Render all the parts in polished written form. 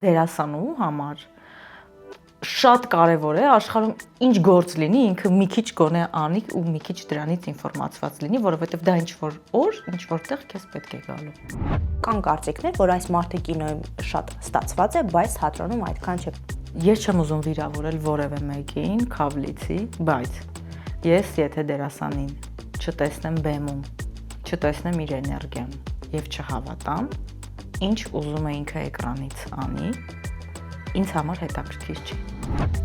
Դերասանու համար շատ կարևոր է աշխարհում ինչ գործ լինի, ինքը մի քիչ գոնե անի ու մի քիչ դրանից ինֆորմացված լինի, որովհետև դա ինչ որ օր, ինչ որտեղ քեզ պետք է գալու։ Կան կարծիքներ, որ այս մարդը կինոյում շատ ստացված է, բայց թատրոնում այդքան չէ։ Ես չեմ ուզում վիրավորել որևէ մեկին, քավլիցի, բայց ես եթե դերասանին չտեսնեմ բեմում, չտեսնեմ իր էներգիան եւ չհավատամ, ինչ ուզում է ինքը էկրանից անի, ինձ համար հետաքրքիր չի։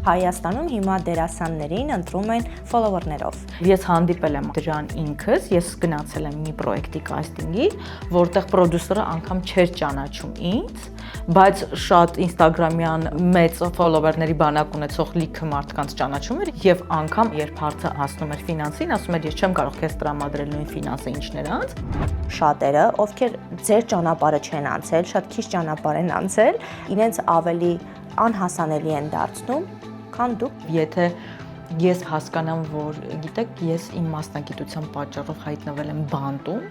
Հայաստանում հիմա դերասաններին ընտրում են ֆոլովերներով։ Ես հանդիպել եմ դրան ինքս, ես գնացել եմ մի պրոյեկտի կաստինգի, որտեղ պրոդյուսերը անգամ չէր ճանաչում ինձ, բայց շատ ինստագրամյան մեծ ֆոլովերների բանակ ունեցող լիքը մարդկանց ճանաչում էր եւ անգամ երբ հարցը հասնում էր ֆինանսին, ասում էր ես չեմ կարող քեզ տրամադրել նույն ֆինանսը ինչ նրանց։ Շատերը, ովքեր ձեր ճանապարհը չեն անցել, շատ քիչ ճանապարհ են անցել, իրենց ավելի անհասանելի են դարձնում, քան դուք։ Եթե ես հասկանամ, որ գիտեք, ես իմ մասնագիտության պատճառով հայտնվել եմ բանտում,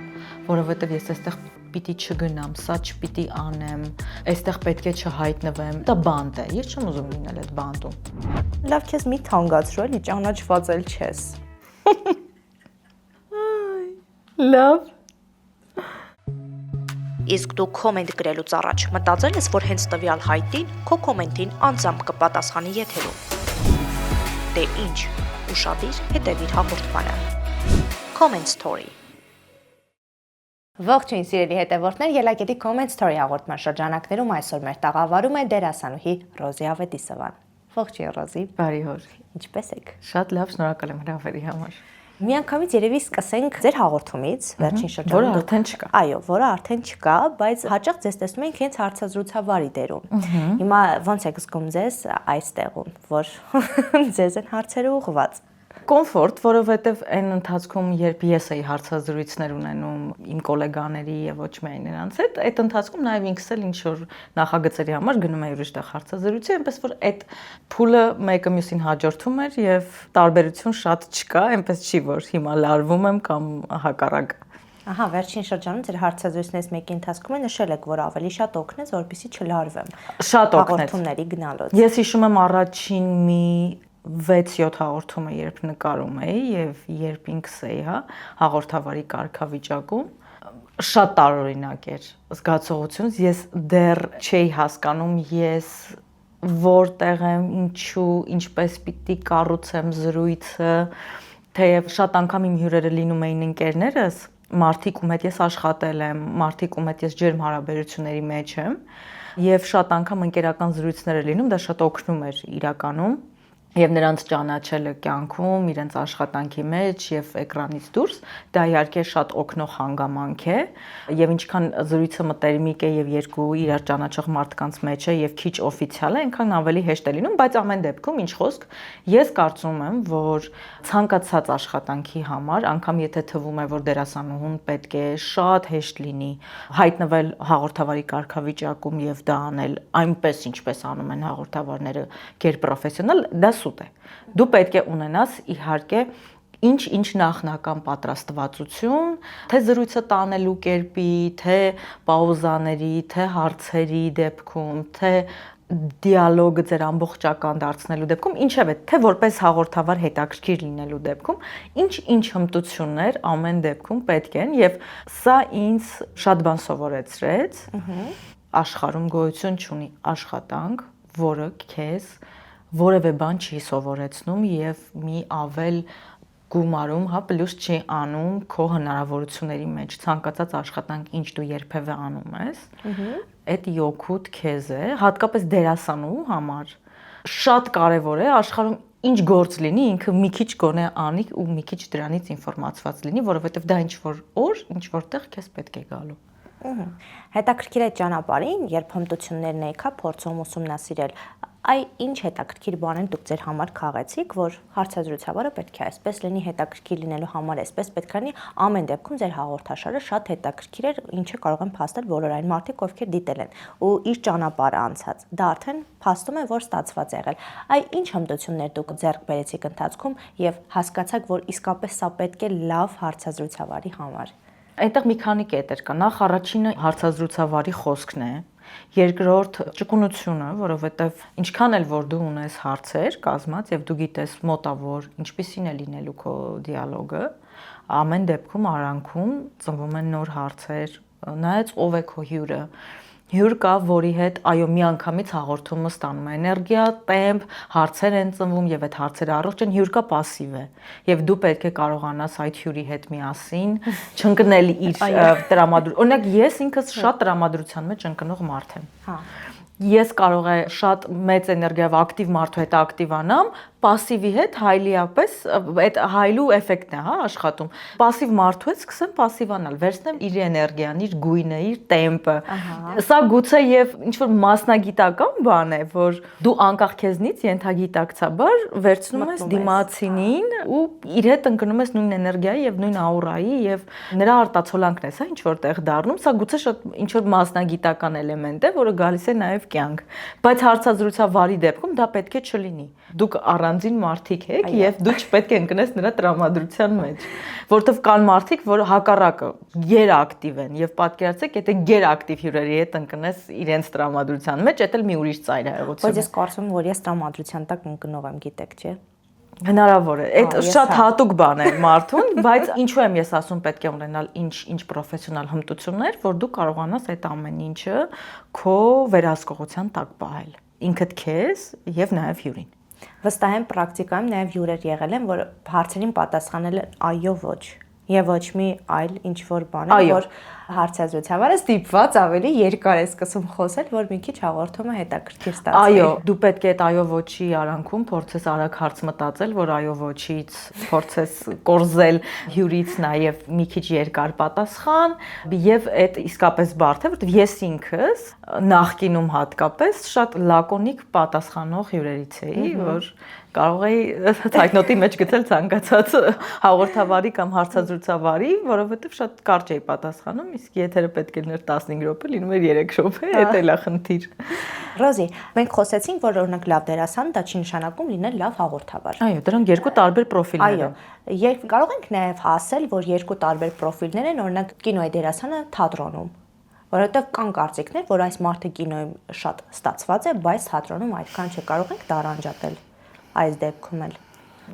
որովհետև ես այստեղ պիտի չգնամ, սա չպիտի անեմ, այստեղ պետք է չհայտնվեմ, դա բանտ է, ես չեմ ուզում լինել այդ բանտում։ Լավ, քեզ մի թանկացրու, էլի ճանաչված էլ չես։ Լավ։ Իսկ դու կոմենտ գրելուց առաջ մտածել ես, որ հենց տվյալ հայտին քո կոմենտին անձամբ կպատասխանի եթերում։ Դե ինչ, ուշադիր հետևիր հաղորդմանը։ Comment Story։ Ողջույն սիրելի հետևորդներ, Ելակետի Comment Story հաղորդման շրջանակներում այսօր մեր տաղավարում է դերասանուհի Ռոզի Ավետիսովան։ Ողջույն Ռոզի։ Բարի օր։ Ինչպե՞ս եք։ Շատ լավ, շնորհակալ եմ հրավերի համար։ Միանգամից երևի սկսենք ձեր հաղորդումից, վերջին շրջանում։ Որը արդեն չկա։ Այո, որը արդեն չկա, բայց հաճախ ձեզ տեսնում ենք հենց հարցազրույցավարի դերում։ Հիմա ոնց եք զգում ձեզ այստեղում, որ ձեզ են հարցերը ուղղված։ Կոմֆորտ, որովհետև այն ընթացքում, երբ ես էի հարցազրույցներ ունենում իմ գոլեգաների եւ ոչ միայն նրանց հետ, այդ ընթացքում նաեւ ինքս էլ ինչ որ նախագծերի համար գնում էի ուրիշտեղ հարցազրույցի, այնպես որ այդ փուլը մեկը մյուսին հաջորդում էր եւ տարբերություն շատ չկա, այնպես չի որ հիմա լարվում եմ կամ հակառակը։ Ահա, վերջին շրջանում ձեր հարցազրույցներից մեկի ընթացքում նշել եք, որ ավելի շատ օգնեց, որպեսզի չլարվեմ։ Շատ օգնեց հաղորդումների գնալուց։ Ես հիշում եմ առաջին մի 6-7 հաղորդումը երբ նկարում էի եւ երբ ինքս էի, հաղորդավարի կարգավիճակում, շատ տարօրինակ էր զգացողությունս, ես դեռ չէի հասկանում ես որտեղ եմ, ինչու, ինչպես պիտի կառուցեմ զրույցը, թեև շատ անգամ իմ հյուրերը լինում էին ընկերներս, մարդիկ ում հետ ես աշխատել եմ, մարդիկ ում հետ ես ջերմ հարաբերությունների մեջ եմ եւ շատ անգամ ընկերական զրույցներ լինում, դա շատ օգնում էր իրականում եւ նրանց ճանաչելը կյանքում, իրենց աշխատանքի մեջ եւ էկրանից դուրս, դա իհարկե շատ օգնող հանգամանք է եւ ինչքան զրույցը մտերմիկ է եւ երկու իրար ճանաչող մարդկանց մեջ է եւ քիչ օֆիցիալ է, այնքան ավելի հեշտ է լինում, բայց ամեն դեպքում ինչ խոսք, ես կարծում եմ, որ ցանկացած աշխատանքի համար, անգամ եթե թվում է, որ դերասանուհուն պետք է շատ հեշտ լինի հայտնվել հաղորդավարի կարգավիճակում եւ դա անել այնպես ինչպես անում են հաղորդավարները գերպրոֆեսիոնալ, դա սուտ է։ Դու պետք է ունենաս իհարկե ինչ նախնական պատրաստվածություն, թե զրույցը տանելու կերպի, թե պաուզաների, թե հարցերի դեպքում, թե դիալոգը ձեր ամբողջական դարձնելու դեպքում, ինչևէ, թե որպես հաղորդավար հետաքրքիր լինելու դեպքում, ինչ հմտություններ ամեն դեպքում պետք են եւ սա ինձ շատ բան սովորեցրեց։ Աշխարհում գոյություն չունի աշխատանք, որը քեզ որևէ բան չի սովորեցնում եւ մի ավել գումարում, պլյուս չի անում քո հնարավորությունների մեջ ցանկացած աշխատանք, ինչ դու երբևէ անում ես, այդ յոքուտ քեզ է, հատկապես դերասանու համար շատ կարեւոր է աշխարհում ինչ գործ լինի, ինքը մի քիչ գոնե անի ու մի քիչ դրանից ինֆորմացված լինի, որովհետեւ դա ինչ որ օր, ինչ որտեղ քեզ պետք է գալու։ Հետաքրքիր է ճանապարհին, երբ հմտություններն եկա փորձում ուսումնասիրել, այ ինչ հետաքրքիր բաներ դուք ձեր համար քաղեցիք, որ հարցազրույցավարը պետք է այսպես լինի, հետաքրքիր լինելու համար այսպես պետք է լինի, ամեն դեպքում ձեր հաղորդաշարը շատ հետաքրքիր էր, ինչը կարող են փաստել բոլոր այն մարդիկ, ովքեր դիտել են ու իր ճանապարհը անցած։ Դա արդեն փաստում է, որ ստացված է եղել։ Այ ինչ հմտություններ դուք ձեռք բերեցիք ընթացքում եւ հասկացաք, որ իսկապես սա պետք է լավ հարցազրույցավարի համար։ Այնտեղ մի քանի կետեր կա։ Նախ առաջինը հարցազրույցավարի խոսքն է։ Երկրորդ ճկունությունը, որովհետև ինչքան էլ որ դու ունես հարցեր կազմած եւ դու գիտես մոտավոր ինչպիսին է լինելու քո դիալոգը, ամեն դեպքում արանքում ծնվում են նոր հարցեր, նայած ով է քո հյուրը։ Հյուր կա, որի հետ այո միանգամից հաղորդումը ստանում է էներգիա, տեմպ, հարցեր են ծնվում եւ այդ հարցերը առողջ են, հյուր կա пассив է։ Եվ դու պետք է կարողանաս այդ հյուրի հետ միասին չընկնել իր տրամադրության։ Օրինակ ես ինքս շատ տրամադրության մեջ ընկնող մարդ եմ։ Հա։ Ես կարող է շատ մեծ էներգիայով ակտիվ մարդու հետ ակտիվանամ, пассивի հետ հայլիապես այդ հայլու էֆեկտն է, հա, աշխատում։ Пассив մարդու հետ սկսեմ пассивանալ, վերցնեմ իր էներգիան, իր գույնը, իր տեմպը։ Սա գուցե եւ ինչ որ մասնագիտական բան է, որ դու անկախ քեզնից ենթագիտակցաբար վերցնում ես դիմացինին ու իր հետ ընկնում ես նույն էներգիայի եւ նույն աուրայի եւ նրա արտացոլանքն է, սա ինչ որտեղ դառնում, սա գուցե շատ ինչ որ մասնագիտական էլեմենտ է, որը գալիս է նաեւ կյանք, բայց հարցազրույցավարի դեպքում դա պետք է չլինի։ Դուք առանձին մարդիկ եք եւ դու չպետք է ընկնես նրա տրամադրության մեջ, որովհետեւ կան մարդիկ, որ հակառակը գերակտիվ են եւ պատկերացրեք, եթե գերակտիվ հյուրերի հետ ընկնես իրենց տրամադրության մեջ, դա էլ մի ուրիշ ծայրահեղություն է։ Բայց ես կարծում եմ, որ ես տրամադրության տակ ընկնող եմ, գիտեք, չէ՞։ Հնարավոր է։ Այդ շատ հատուկ բան է մարդուն, բայց ինչու եմ ես ասում պետք է ունենալ ինչ պրոֆեսիոնալ հմտություններ, որ դու կարողանաս այդ ամեն ինչը քո վերահսկողության տակ պահել։ Ինքդ քեզ եւ նաեւ հյուրին։ Վստահ եմ պրակտիկայում նաեւ հյուրեր եղել են, որ հարցերին պատասխանել են այո, ոչ։ Եվ ոչ մի այլ ինչ որ բան է, որ հարցազրույցավարը ստիպված ավելի երկար է սկսում խոսել, որ մի քիչ հաղորդումը հետաքրքիր ստացվի։ Այո, դու պետք է այդ այո ոչի արանքում փորձես արագ հարց մտածել, որ այո ոչից փորձես կորզել հյուրից նաև մի քիչ երկար պատասխան, եւ այդ իսկապես բարդ է, որովհետեւ ես ինքս նախկինում հատկապես շատ լակոնիկ պատասխանող հյուրերից էի, որ կարող էի ցայտնոտի մեջ գցել ցանկացած հաղորդավարի կամ հարցազրույցավարի, որովհետև շատ կարճ էի պատասխանում, իսկ եթերը պետք է լիներ 15 րոպե, լինում էր 3 րոպե, դա էլ է խնդիր։ Ռոզի, մենք խոսեցինք, որ օրինակ լավ դերասան դա չի նշանակում լինել լավ հաղորդավար։ Այո, դրանք երկու տարբեր պրոֆիլներ են։ Այո, երբ կարող ենք նաև ասել, որ երկու տարբեր պրոֆիլներ են, օրինակ կինոյի դերասանը թատրոնում, որովհետև կան կարծիքներ, որ այս մարդը կինոյում շատ ստացված է, բայց թատրոնում այդքան չէ, կարող ենք տարանջատել այս դեպքում էլ։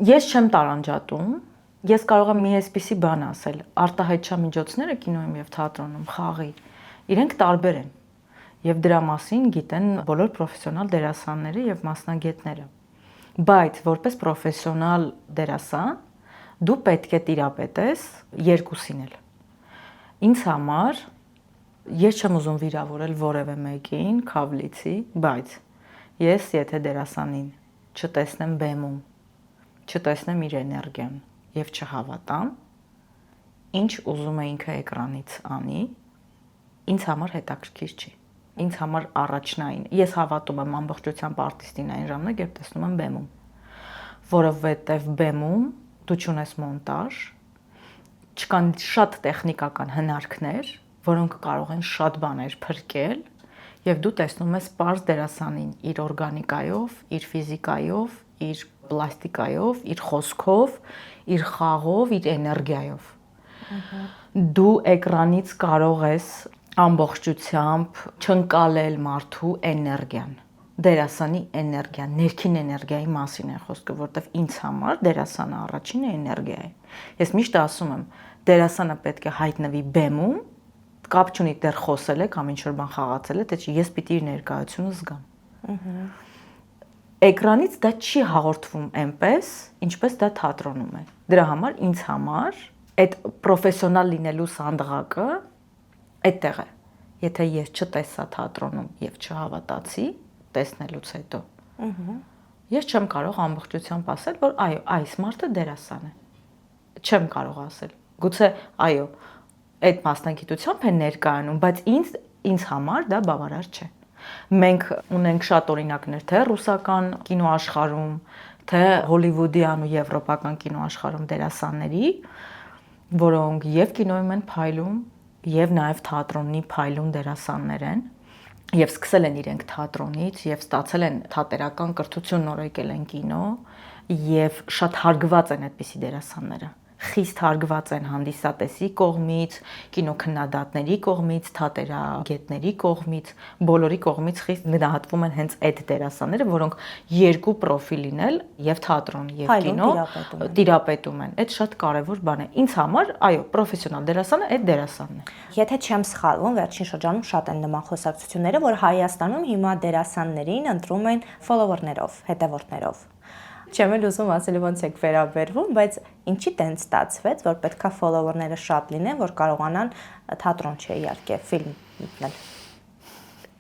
Ես չեմ տարանջատում, ես կարող եմ մի այսպիսի բան ասել. արտահայտչամիջոցները կինոյում եւ թատրոնում խաղի իրենք տարբեր են եւ դրա մասին գիտեն բոլոր պրոֆեսիոնալ դերասանները եւ մասնագետները։ Բայց որպես պրոֆեսիոնալ դերասան դու պետք է տիրապետես երկուսին էլ։ Ինձ համար ես չեմ ուզում վիրավորել որևէ մեկին, քավլիցի, բայց ես եթե դերասանին չտեսնեմ բեմում, չտեսնեմ իր էներգիան եւ չհավատամ, ինչ ուզում է ինքը էկրանից անի, ինձ համար հետաքրքիր չի։ Ինձ համար առաջնային։ Ես հավատում եմ ամբողջությամբ արտիստին այն ժամանակ, երբ տեսնում եմ բեմում, որովհետեւ բեմում դու չունես մոնտաժ, չկան շատ տեխնիկական հնարքներ, որոնք կարող են շատ բաներ փրկել, եւ դու տեսնում ես պարզ դերասանին իր օրգանիկայով, իր ֆիզիկայով, իր պլաստիկայով, իր խոսքով, իր խաղով, իր էներգիայով։ Դու էկրանից կարող ես ամբողջությամբ չընկալել մարդու էներգիան, դերասանի էներգիան, ներքին էներգիայի մասին է խոսքը, որովհետև ինձ համար դերասանը առաջինը էներգիա է։ Ես միշտ ասում եմ, դերասանը պետք է հայտնվի բեմում, կապ չունի դեռ խոսել է կամ ինչ-որ բան խաղացել է, թե չի, ես պիտի իր ներկայությունը զգամ։ Էկրանից դա չի հաղորդվում այնպես, ինչպես դա թատրոնում է։ Դրա համար ինձ համար այդ պրոֆեսիոնալ լինելու սանդղակը այդտեղ է։ Եթե ես չտեսա թատրոնում եւ չհավատացի տեսնելուց հետո, ես չեմ կարող ամբողջությամբ ասել, որ այո, այս մարդը դերասան է։ Չեմ կարող ասել։ Գուցե այո, այդ մասնագիտությամբ է ներկայանում, բայց ինձ համար դա բավարար չէ։ Մենք ունենք շատ օրինակներ թե ռուսական կինոաշխարհում, թե հոլիվուդյան ու եվրոպական կինոաշխարհում դերասանների, որոնք եւ կինոյում են փայլում, եւ նաեւ թատրոնի փայլուն դերասաններ են, եւ սկսել են իրենք թատրոնից եւ ստացել են թատերական կրթություն, նորեկել են կինո եւ շատ հարգված են այդպիսի դերասանները։ խիստ հարգված են հանդիսատեսի կողմից, կինոքննադատների կողմից, թատերագետների կողմից, բոլորի կողմից խիստ գնահատվում են հենց այդ դերասանները, որոնք երկու պրոֆիլին էլ եւ թատրոն եւ կինո տիրապետում են։ Այդ շատ կարեւոր բան է։ Ինձ համար, այո, պրոֆեսիոնալ դերասանը այդ դերասանն է։ Եթե չեմ սխալվում, վերջին շրջանում շատ են նման խոսակցությունները, որ Հայաստանում հիմա դերասաններին ընտրում են ֆոլովերներով, հետևորդներով։ Չեմ էլ ուզում ասել ոնց եք վերաբերվում, բայց ինչի տենց ստացվեց, որ պետքա ֆոլովերները շատ լինեն, որ կարողանան թատրոն չէ իհարկե, ֆիլմ մտնել։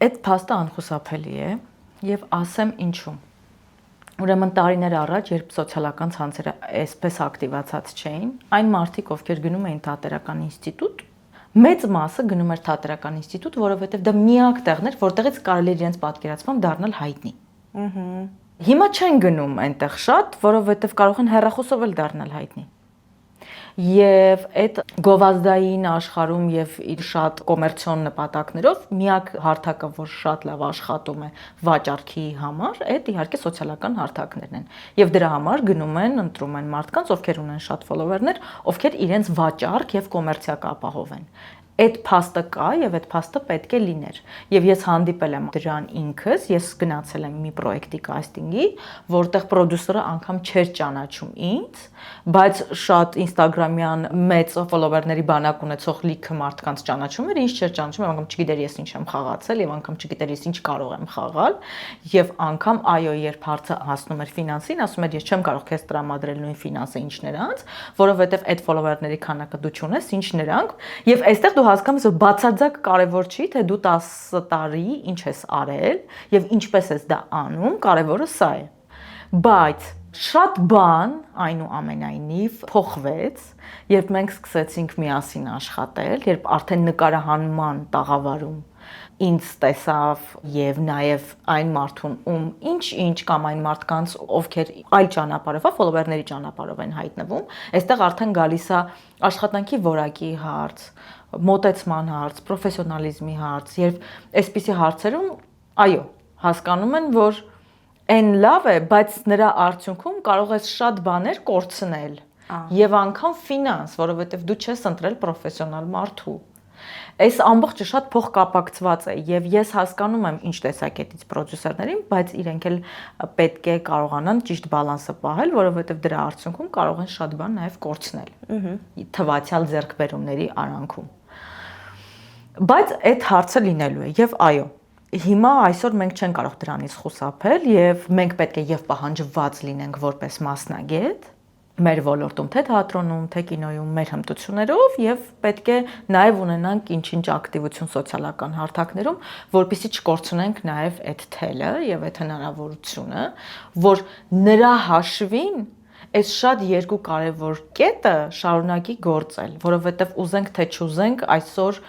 Այդ փաստը անխուսափելի է եւ ասեմ ինչու։ Ուրեմն տարիներ առաջ, երբ սոցիալական ցանցերը այսպես ակտիվացած չէին, այն մարդիկ, ովքեր գնում էին թատերական ինստիտուտ, մեծ մասը գնում էր թատերական ինստիտուտ, որովհետեւ դա միակ տեղն էր, որտեղից կարելի էր իրենց պատկերացմամբ դառնալ հայտնի։ Հիմա չեն գնում այնտեղ շատ, որովհետև կարող են հեռախոսով էլ դառնալ հայտնի։ Եվ այդ գովազդային աշխարհում եւ իր շատ կոմերցիոն նպատակներով միակ հարթակը, որ շատ լավ աշխատում է վաճառքի համար, այդ իհարկե սոցիալական հարթակներն են։ Եվ դրա համար գնում են, ընտրում են մարդկանց, ովքեր ունեն շատ ֆոլովերներ, ովքեր իրենց վաճառք եւ կոմերցիա կապահովեն։ Այդ փաստը կա եւ այդ փաստը պետք է լիներ։ Եվ ես հանդիպել եմ դրան ինքս, ես գնացել եմ մի պրոյեկտի կաստինգի, որտեղ պրոդյուսերը անգամ չէր ճանաչում ինձ, բայց շատ ինստագրամյան մեծ ֆոլովերների բանակ ունեցող լիքը մարդկանց ճանաչում էր, ինձ չէր ճանաչում, անգամ չգիտեր ես ինչ եմ խաղացել եւ անգամ չգիտեր ես ինչ կարող եմ խաղալ, եւ անգամ այո, երբ հարցը հասնում էր ֆինանսին, ասում էր ես չեմ կարող քեզ տրամադրել նույն ֆինանսը ինչ նրանց, որովհետեւ այդ ֆոլովերների քանակը դու չունես, ինչ նրանք, եւ այստեղ դու հասկանում ես, որ բացարձակ կարևոր չի, թե դու 10 տարի ինչ ես արել եւ ինչպես ես դա անում, կարևորը սա է։ Բայց շատ բան այնուամենայնիվ փոխվեց, երբ մենք սկսեցինք միասին աշխատել, երբ արդեն նկարահանման տաղավարում ինձ տեսավ եւ նաեւ այն մարդուն, ում ինչ կամ այն մարդկանց, ովքեր այլ ճանապարհով, ֆոլովերների ճանապարհով են հայտնվում, այստեղ արդեն գալիս է աշխատանքի որակի հարց, մոտեցման հարց, պրոֆեսիոնալիզմի հարց, երբ այսպիսի հարցերում, այո, հասկանում են, որ այն լավ է, բայց նրա արդյունքում կարող ես շատ բաներ կորցնել եւ անգամ ֆինանս, որովհետեւ դու չես ընտրել պրոֆեսիոնալ մարդու։ Այս ամբողջը շատ փոխկապակցված է եւ ես հասկանում եմ ինչ տեսակետից պրոդյուսերներին, բայց իրենք էլ պետք է կարողանան ճիշտ բալանսը պահել, որովհետեւ դրա արդյունքում կարող են շատ բան նաեւ կորցնել։ Թվացial ձեռքբերումների արանքում։ Բայց այդ հարցը լինելու է եւ այո, հիմա այսօր մենք չենք կարող դրանից խուսափել եւ մենք պետք է եւ պահանջված լինենք որպես մասնագետ մեր ոլորտում, թե թատրոնում, թե կինոյում, մեր հմտություններով եւ պետք է նաեւ ունենանք ինչ-ինչ ակտիվություն սոցիալական հարթակներում, որպեսզի չկորցնենք նաեւ այդ թելը եւ այդ հնարավորությունը, որ նրա հաշվին այս շատ երկու կարևոր կետը շարունակի գործել, որովհետև ուզենք թե չուզենք, այսօր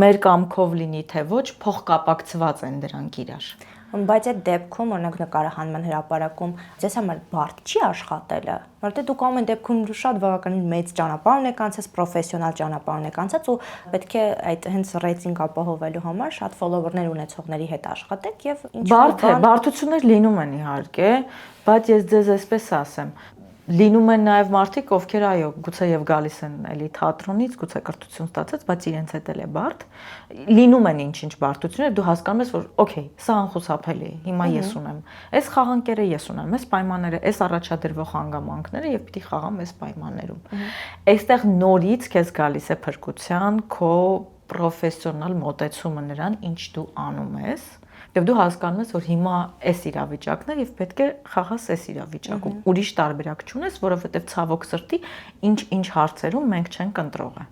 մեր կամքով լինի թե ոչ, փոխկապակցված են դրանք իրար։ Բայց այդ դեպքում, օրինակ նկարահանման հրապարակում, ձեզ համար բարդ չի աշխատելը, որտեղ դուք ամեն դեպքում շատ բավականին մեծ ճանապարհ եք անցած, պրոֆեսիոնալ ճանապարհ եք անցած ու պետք է այդ հենց ռեյտինգ ապահովելու համար շատ ֆոլովերներ ունեցողների հետ աշխատեք եւ ինչ-որ բան բարդություններ լինում են իհարկե, բայց ես ձեզ այսպես ասեմ, լինում են նաև մարդիկ, ովքեր այո, գուցե եւ գալիս են էլի թատրոնից, գուցե կրթություն ստացած, բայց իրենց հետ էլ է բարդ։ Լինում են ինչ-ինչ բարդություններ, դու հասկանում ես, որ օքեյ, սա անխուսափելի է, հիմա ես ունեմ։ Այս խաղանկերը ես ունեմ, այս պայմանները, այս առաջադրվող հանգամանքները եւ պիտի խաղամ այս պայմաններում։ Այստեղ նորից քեզ գալիս է փրկության քո պրոֆեսիոնալ մոտեցումը նրան, ինչ դու անում ես։ Եվ դու հասկանում ես, որ հիմա այս իրավիճակն է եւ պետք է խաղաս այս իրավիճակում։ Ուրիշ տարբերակ չունես, որովհետեւ ցավոք սրտի ինչ հարցերում մենք չենք ընտրողը։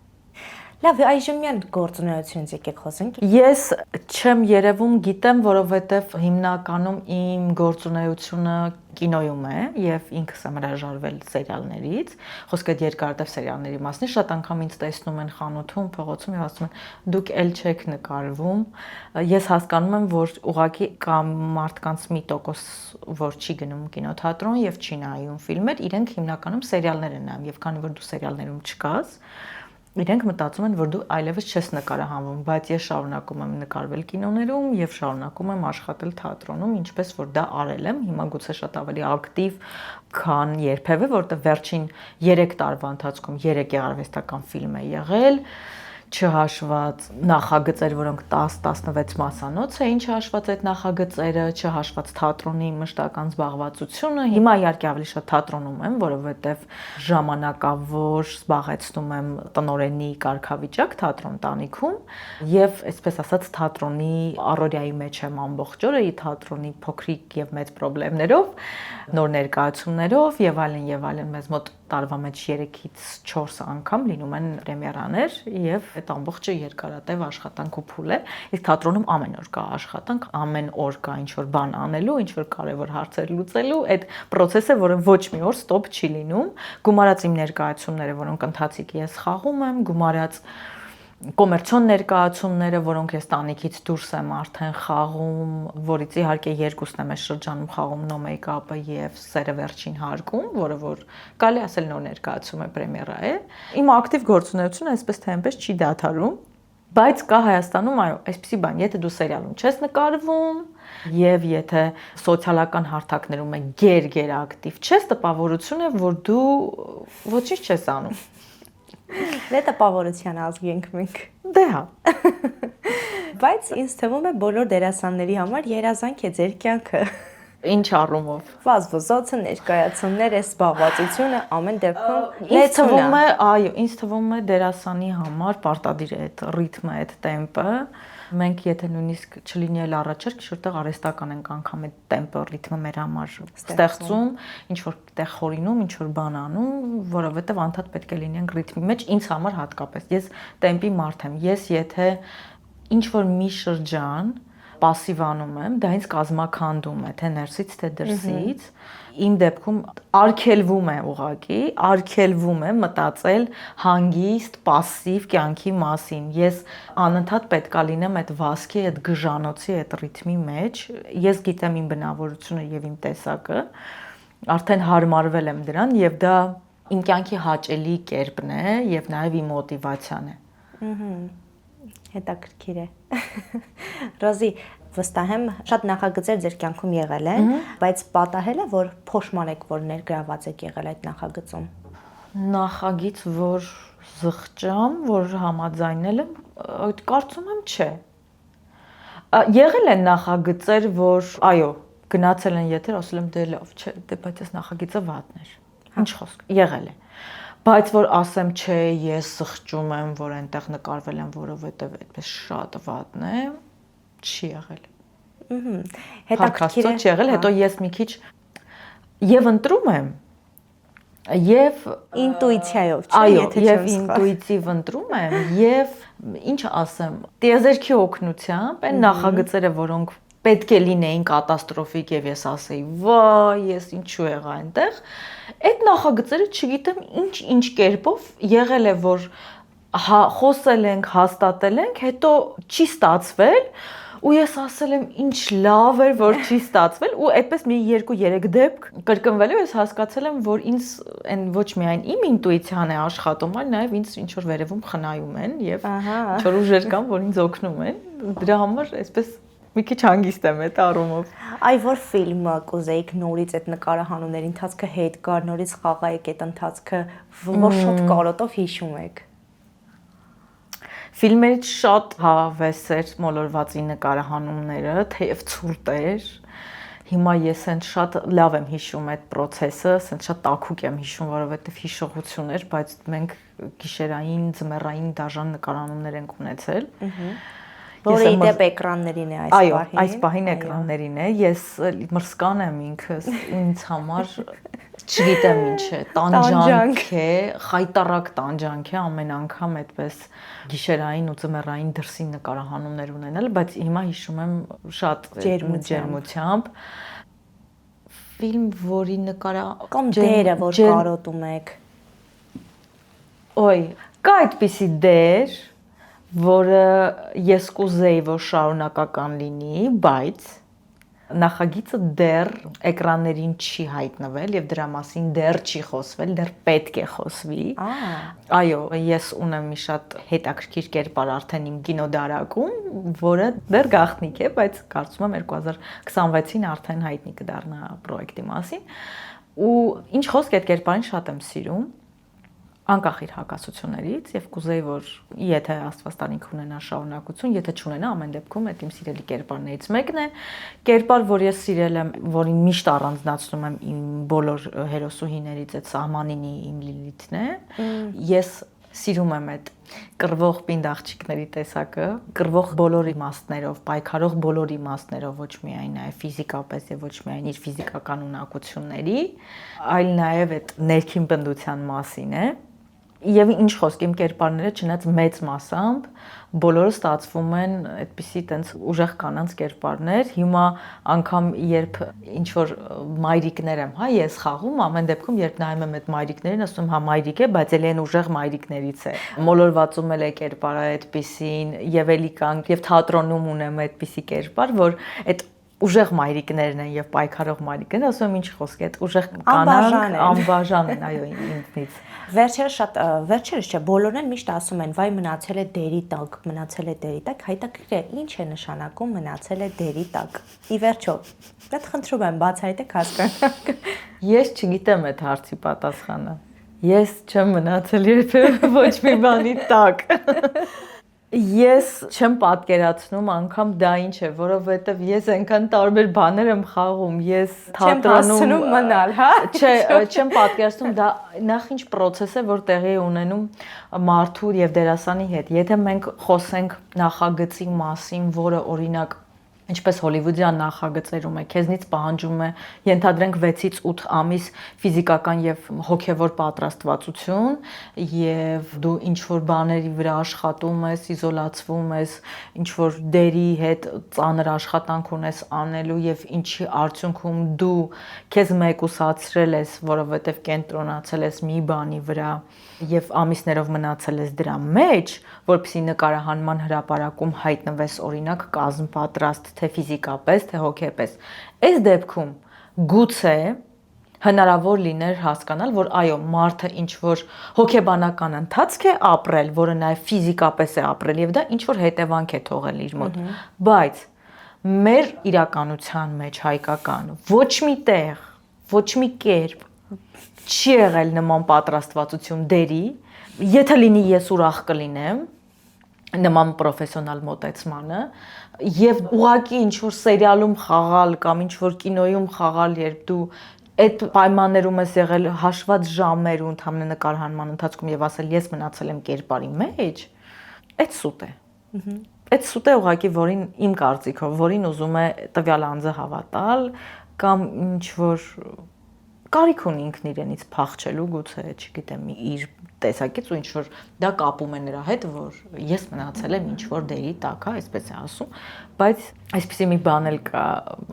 Լավ, այժմյան գործունեությունից եկեք խոսենք։ Ես չեմ երևում, գիտեմ, որովհետև հիմնականում իմ գործունեությունը կինոյում է եւ ինքս եմ հրաժարվել սերիալներից, խոսքը երկարատև սերիալների մասն է, շատ անգամ ինձ տեսնում են խանութում, փողոցում եւ ասում են դուք էլ չեք նկարվում։ Ես հասկանում եմ, որ ուղղակի կա մարդկանց մի տոկոս, որ չի գնում կինոթատրոն եւ չի նայում ֆիլմեր, իրենք հիմնականում սերիալներ են նայում եւ քանի որ դու սերիալներում չկաս, իրենք մտածում են, որ դու այլևս չես նկարահանվում, բայց ես շարունակում եմ նկարվել կինոներում եւ շարունակում եմ աշխատել թատրոնում, ինչպես որ դա արել եմ, հիմա գուցե շատ ավելի ակտիվ, քան երբևէ, որտեղ վերջին 3 տարվա ընթացքում 3 գեղարվեստական ֆիլմ է եղել, չհաշված նախագծեր, որոնք 10-16 մասանոց էին, չհաշված այդ նախագծերը, չհաշված թատրոնի մշտական զբաղվածությունը։ Հիմա իհարկե ավելի շատ թատրոնում եմ, որովհետև ժամանակավոր զբաղեցնում եմ տնօրենի կարգավիճակ թատրոն տանիքում եւ այսպես ասած թատրոնի առօրյայի մեջ եմ ամբողջ օրը, թատրոնի փոքրիկ եւ մեծ խնդիրներով, նոր ներկայացումներով եւ այլն մեզ մոտ տարվա մեջ 3-ից 4 անգամ լինում են պրեմիերաներ եւ այդ ամբողջը երկարատև աշխատանք ու փուլ է։ Իսկ թատրոնում ամեն օր կա աշխատանք, ամեն օր կա ինչ-որ բան անելու, ինչ-որ կարևոր հարցեր լուծելու, այդ process-ը, որը ոչ մի օր ստոպ չի լինում։ Գումարած իմ ներկայացումները, որոնք ընթացիկ ես խաղում եմ, գումարած կոմերցիոն ներկայացումները, որոնք ես տանիքից դուրս եմ արդեն խաղում, որից իհարկե երկուսն եմ այս շրջանում խաղում No Make-up-ը եւ Սերը վերջին հարկում, որը որ կարելի ասել նոր ներկայացում է, պրեմիերա է։ Իմ ակտիվ գործունեությունը այսպես թե այնպես չի դադարում, բայց կա Հայաստանում, այո, այսպեսի բան, եթե դու սերիալում չես նկարվում եւ եթե սոցիալական հարթակներում գեր ակտիվ չես, տպավորություն է, որ դու ոչինչ չես անում։ Դե տպավորության ազգ ենք մենք։ Դե հա։ Բայց ինձ թվում է բոլոր դերասանների համար երազանք է ձեր կյանքը։ Ինչ առումով։ Վազվզոցը, ներկայացումները, զբաղվածությունը ամեն դեպքում Ինձ թվում է, այո, ինձ թվում է դերասանի համար պարտադիր է այդ ռիթմը, այդ տեմպը։ Մենք եթե նույնիսկ չլինի էլ առաջարկ, որտեղ արհեստական ենք անգամ այդ տեմպը, ռիթմը մեր համար ստեղծում, ինչ որ տեղ խորինում, ինչ որ բան անում, որովհետև անդադ պետք է լինենք ռիթմի մեջ, ինձ համար հատկապես։ Ես տեմպի մարդ եմ։ Ես եթե ինչ որ մի շրջան պասիվանում եմ, դա ինձ կազմաքանդում է, թե ներսից, թե դրսից։ Իմ դեպքում արգելվում է ուղղակի, արգելվում է մտածել հանգիստ, пассив կյանքի մասին։ Ես անընդհատ պետքա լինեմ այդ վազքի, այդ գժանոցի, այդ ռիթմի մեջ։ Ես գիտեմ իմ բնավորությունը եւ իմ տեսակը, արդեն հարմարվել եմ դրան եւ դա իմ կյանքի հաճելի կերպն է եւ նաեւ իմ մոտիվացիան է։ Հետաքրքիր է։ Ռոզի, վստահ եմ, շատ նախագծեր ձեր կյանքում եղել են, բայց պատահել է, որ փոշմանեք, որ ներգրաված եք եղել այդ նախագծում։ Նախագիծ, որ զղջամ, որ համաձայնել եմ, կարծում եմ չէ։ Եղել են նախագծեր, որ այո, գնացել են եթեր, ասել եմ դե լավ, չէ, դե բայց այս նախագիծը վատն էր։ Ինչ խոսք, եղել է։ Բայց որ ասեմ չէ, ես զղջում եմ, որ այնտեղ նկարվել եմ, որովհետև այդպես շատ վատն է, չի եղել։ Հետաքրքիր է։ Չի եղել, հետո ես մի քիչ եւ ընտրում եմ, եւ ինտուիցիայով, չէ, եթե եւ ինտուիտիվ ընտրում եմ, եւ ինչ ասեմ, տիեզերքի օգնությամբ այն նախագծերը, որոնք պետք է լինեին կատաստրոֆիկ եւ ես ասեի, վայ, ես ինչու եղա այնտեղ, այդ նախագծերը չգիտեմ ինչ կերպով եղել է, որ խոսել ենք, հաստատել ենք, հետո չի ստացվել ու ես ասել եմ ինչ լավ էր, որ չի ստացվել ու այդպես մի 2-3 դեպք կրկնվելու ես հասկացել եմ, որ ինձ այն ոչ միայն իմ ինտուիցիան է աշխատում, այլ նաև ինձ ինչ որ վերևում խնայում են եւ ինչ որ ուժեր կան, որ ինձ օգնում են։ Դրա համար այսպես մի քիչ հանգիստ եմ այդ առումով։ Այ որ ֆիլմը կուզեիք նորից այդ նկարահանումների ընթացքը հետ գար, նորից խաղայիք այդ ընթացքը, որ շատ կարոտով հիշում եք։ Ֆիլմերից շատ հավես էր մոլորվածի նկարահանումները, թեև ցուրտ էր։ Հիմա ես այն շատ լավ եմ հիշում այդ process-ը, ասեն շատ տաքուկ եմ հիշում, որովհետև հիշողություն էր, բայց մենք գիշերային, ձմեռային դաժան նկարահանումներ ենք ունեցել։ Որը իդեպ էկրաններին է այս պահին։ Այո, այս պահին էկրաններին է։ Ես մրսկան եմ ինքս, ինձ համար չգիտեմ ինչ է, տանջանք է, խայտարակ տանջանք է ամեն անգամ այդպես գիշերային ու ձմեռային դրսի նկարահանումներ ունենալ, բայց հիմա հիշում եմ շատ ջերմությամբ։ Ֆիլմ, որի կամ դերը, որ կարոտում եք։ Ոյ, կա այդպիսի դեր, որը ես կուզեի, որ շարունակական լինի, բայց նախագիծը դեռ էկրաններին չի հայտնվել եւ դրա մասին դեռ չի խոսվել, դեռ պետք է խոսվի։ Այո, ես ունեմ մի շատ հետաքրքիր կերպար արդեն իմ կինոդարակում, որը դեռ գաղտնիք է, բայց կարծում եմ 2026-ին արդեն հայտնի կդառնա պրոյեկտի մասին։ Ու ինչ խոսք այդ կերպարին շատ եմ սիրում, անկախ իր հակասություններից եւ կուզեի որ եթե Աստված տանի կունենա շարունակություն, եթե չունենա ամեն դեպքում այդ իմ սիրելի կերպարներից մեկն է, կերպար, որ ես սիրել եմ, որին միշտ առանձնացնում եմ իմ բոլոր հերոսուհիներից, այդ Սահմանինի իմ Լիլիթն է։ Ես սիրում եմ այդ կռվող պինդ աղջիկների տեսակը, կռվող բոլոր իմաստներով, պայքարող բոլոր իմաստներով, ոչ միայն նաև ֆիզիկապես եւ ոչ միայն իր ֆիզիկական ունակությունների, այլ նաև այդ ներքին բնդության մասին է։ Եվ ինչ խոսք իմ կերպարները չնայած մեծ մասամբ բոլորը ստացվում են այդպիսի տենց ուժեղ կանանց կերպարներ։ Հիմա անգամ երբ ինչ որ մայրիկներ եմ, հա, ես խաղում, ամեն դեպքում երբ նայում եմ այդ մայրիկներին, ասում եմ, հա, մայրիկ է, բայց էլի այն ուժեղ մայրիկներից է։ Մոլորվածում էլ է կերպարը այդպիսին, եւ էլի կան, եւ թատրոնում ունեմ այդպիսի կերպար, որ այդ ուժեղ մայրիկներն են եւ պայքարող մայրիկներն, ասում եմ ինչ խոսք, այդ ուժեղ կանանք անբաժան են, այո, ինքնից։ Վերջերս չէ, բոլորն են միշտ ասում են, վայ մնացել է դերի տակ, մնացել է դերի տակ, հայտակրիր է, ինչ է նշանակում մնացել է դերի տակ։ Ի վերջո, դա խնդրում եմ բացահայտեք հասկանանք։ Ես չգիտեմ այդ հարցի պատասխանը։ Ես չեմ մնացել երբևէ ոչ մի բանի տակ։ Ես չեմ պատկերացնում անգամ դա ինչ է, որովհետև ես այնքան տարբեր բաներ եմ խաղում, ես թատրոնում մնալ, հա? Չէ, չեմ պատկերացնում, դա նախ ինչ process է, որ տեղի է ունենում մարդու եւ դերասանի հետ։ Եթե մենք խոսենք նախագծի մասին, որը օրինակ ինչպես հոլիվուդյան նախագծերում է, քեզնից պահանջում է ենթադրենք 6-ից 8 ամիս ֆիզիկական եւ հոգեվոր պատրաստվածություն եւ դու ինչ որ բաների վրա աշխատում ես, իզոլացվում ես, ինչ որ դերի հետ ծանր աշխատանք ունես անելու եւ ինչի արդյունքում դու քեզ մեկուսացրել ես, որովհետեւ կենտրոնացել ես մի բանի վրա եւ ամիսներով մնացել ես դրա մեջ, որպեսզի նկարահանման հրապարակում հայտնվես օրինակ կազմ պատրաստ թե ֆիզիկապես, թե հոգեպես։ Այս դեպքում գուցե հնարավոր լիներ հասկանալ, որ այո, մարդը ինչ որ հոգեբանական ընթացք է ապրել, որը նաև ֆիզիկապես է ապրել եւ դա ինչ որ հետևանք է թողել իր մոտ։ Բայց մեր իրականության մեջ հայկական ոչ մի տեղ, ոչ մի կերպ չի եղել նման պատրաստվածություն դերի, եթե լինի ես ուրախ կլինեմ նման պրոֆեսիոնալ մոտեցմանը եւ ուղղակի ինչ որ սերիալում խաղալ կամ ինչ որ կինոյում խաղալ, երբ դու այդ պայմաններում ես եղել հաշված ժամեր ու ընդհանրապես նկարահանման ընթացքում եւ ասել ես մնացել եմ կերպարի մեջ, այդ սուտ է։ Այդ սուտ է ուղղակի, որին իմ կարծիքով, որին ուզում է տվյալ անձը հավատալ կամ ինչ որ կարիք ունի ինքն իրենից փախչելու, գուցե, չգիտեմ, իր տեսակից ու ինչ որ դա կապում է նրա հետ, որ ես մնացել եմ ինչ որ դերի տակ, հա, այսպես է ասում, բայց այսպեսի մի բան էլ կա,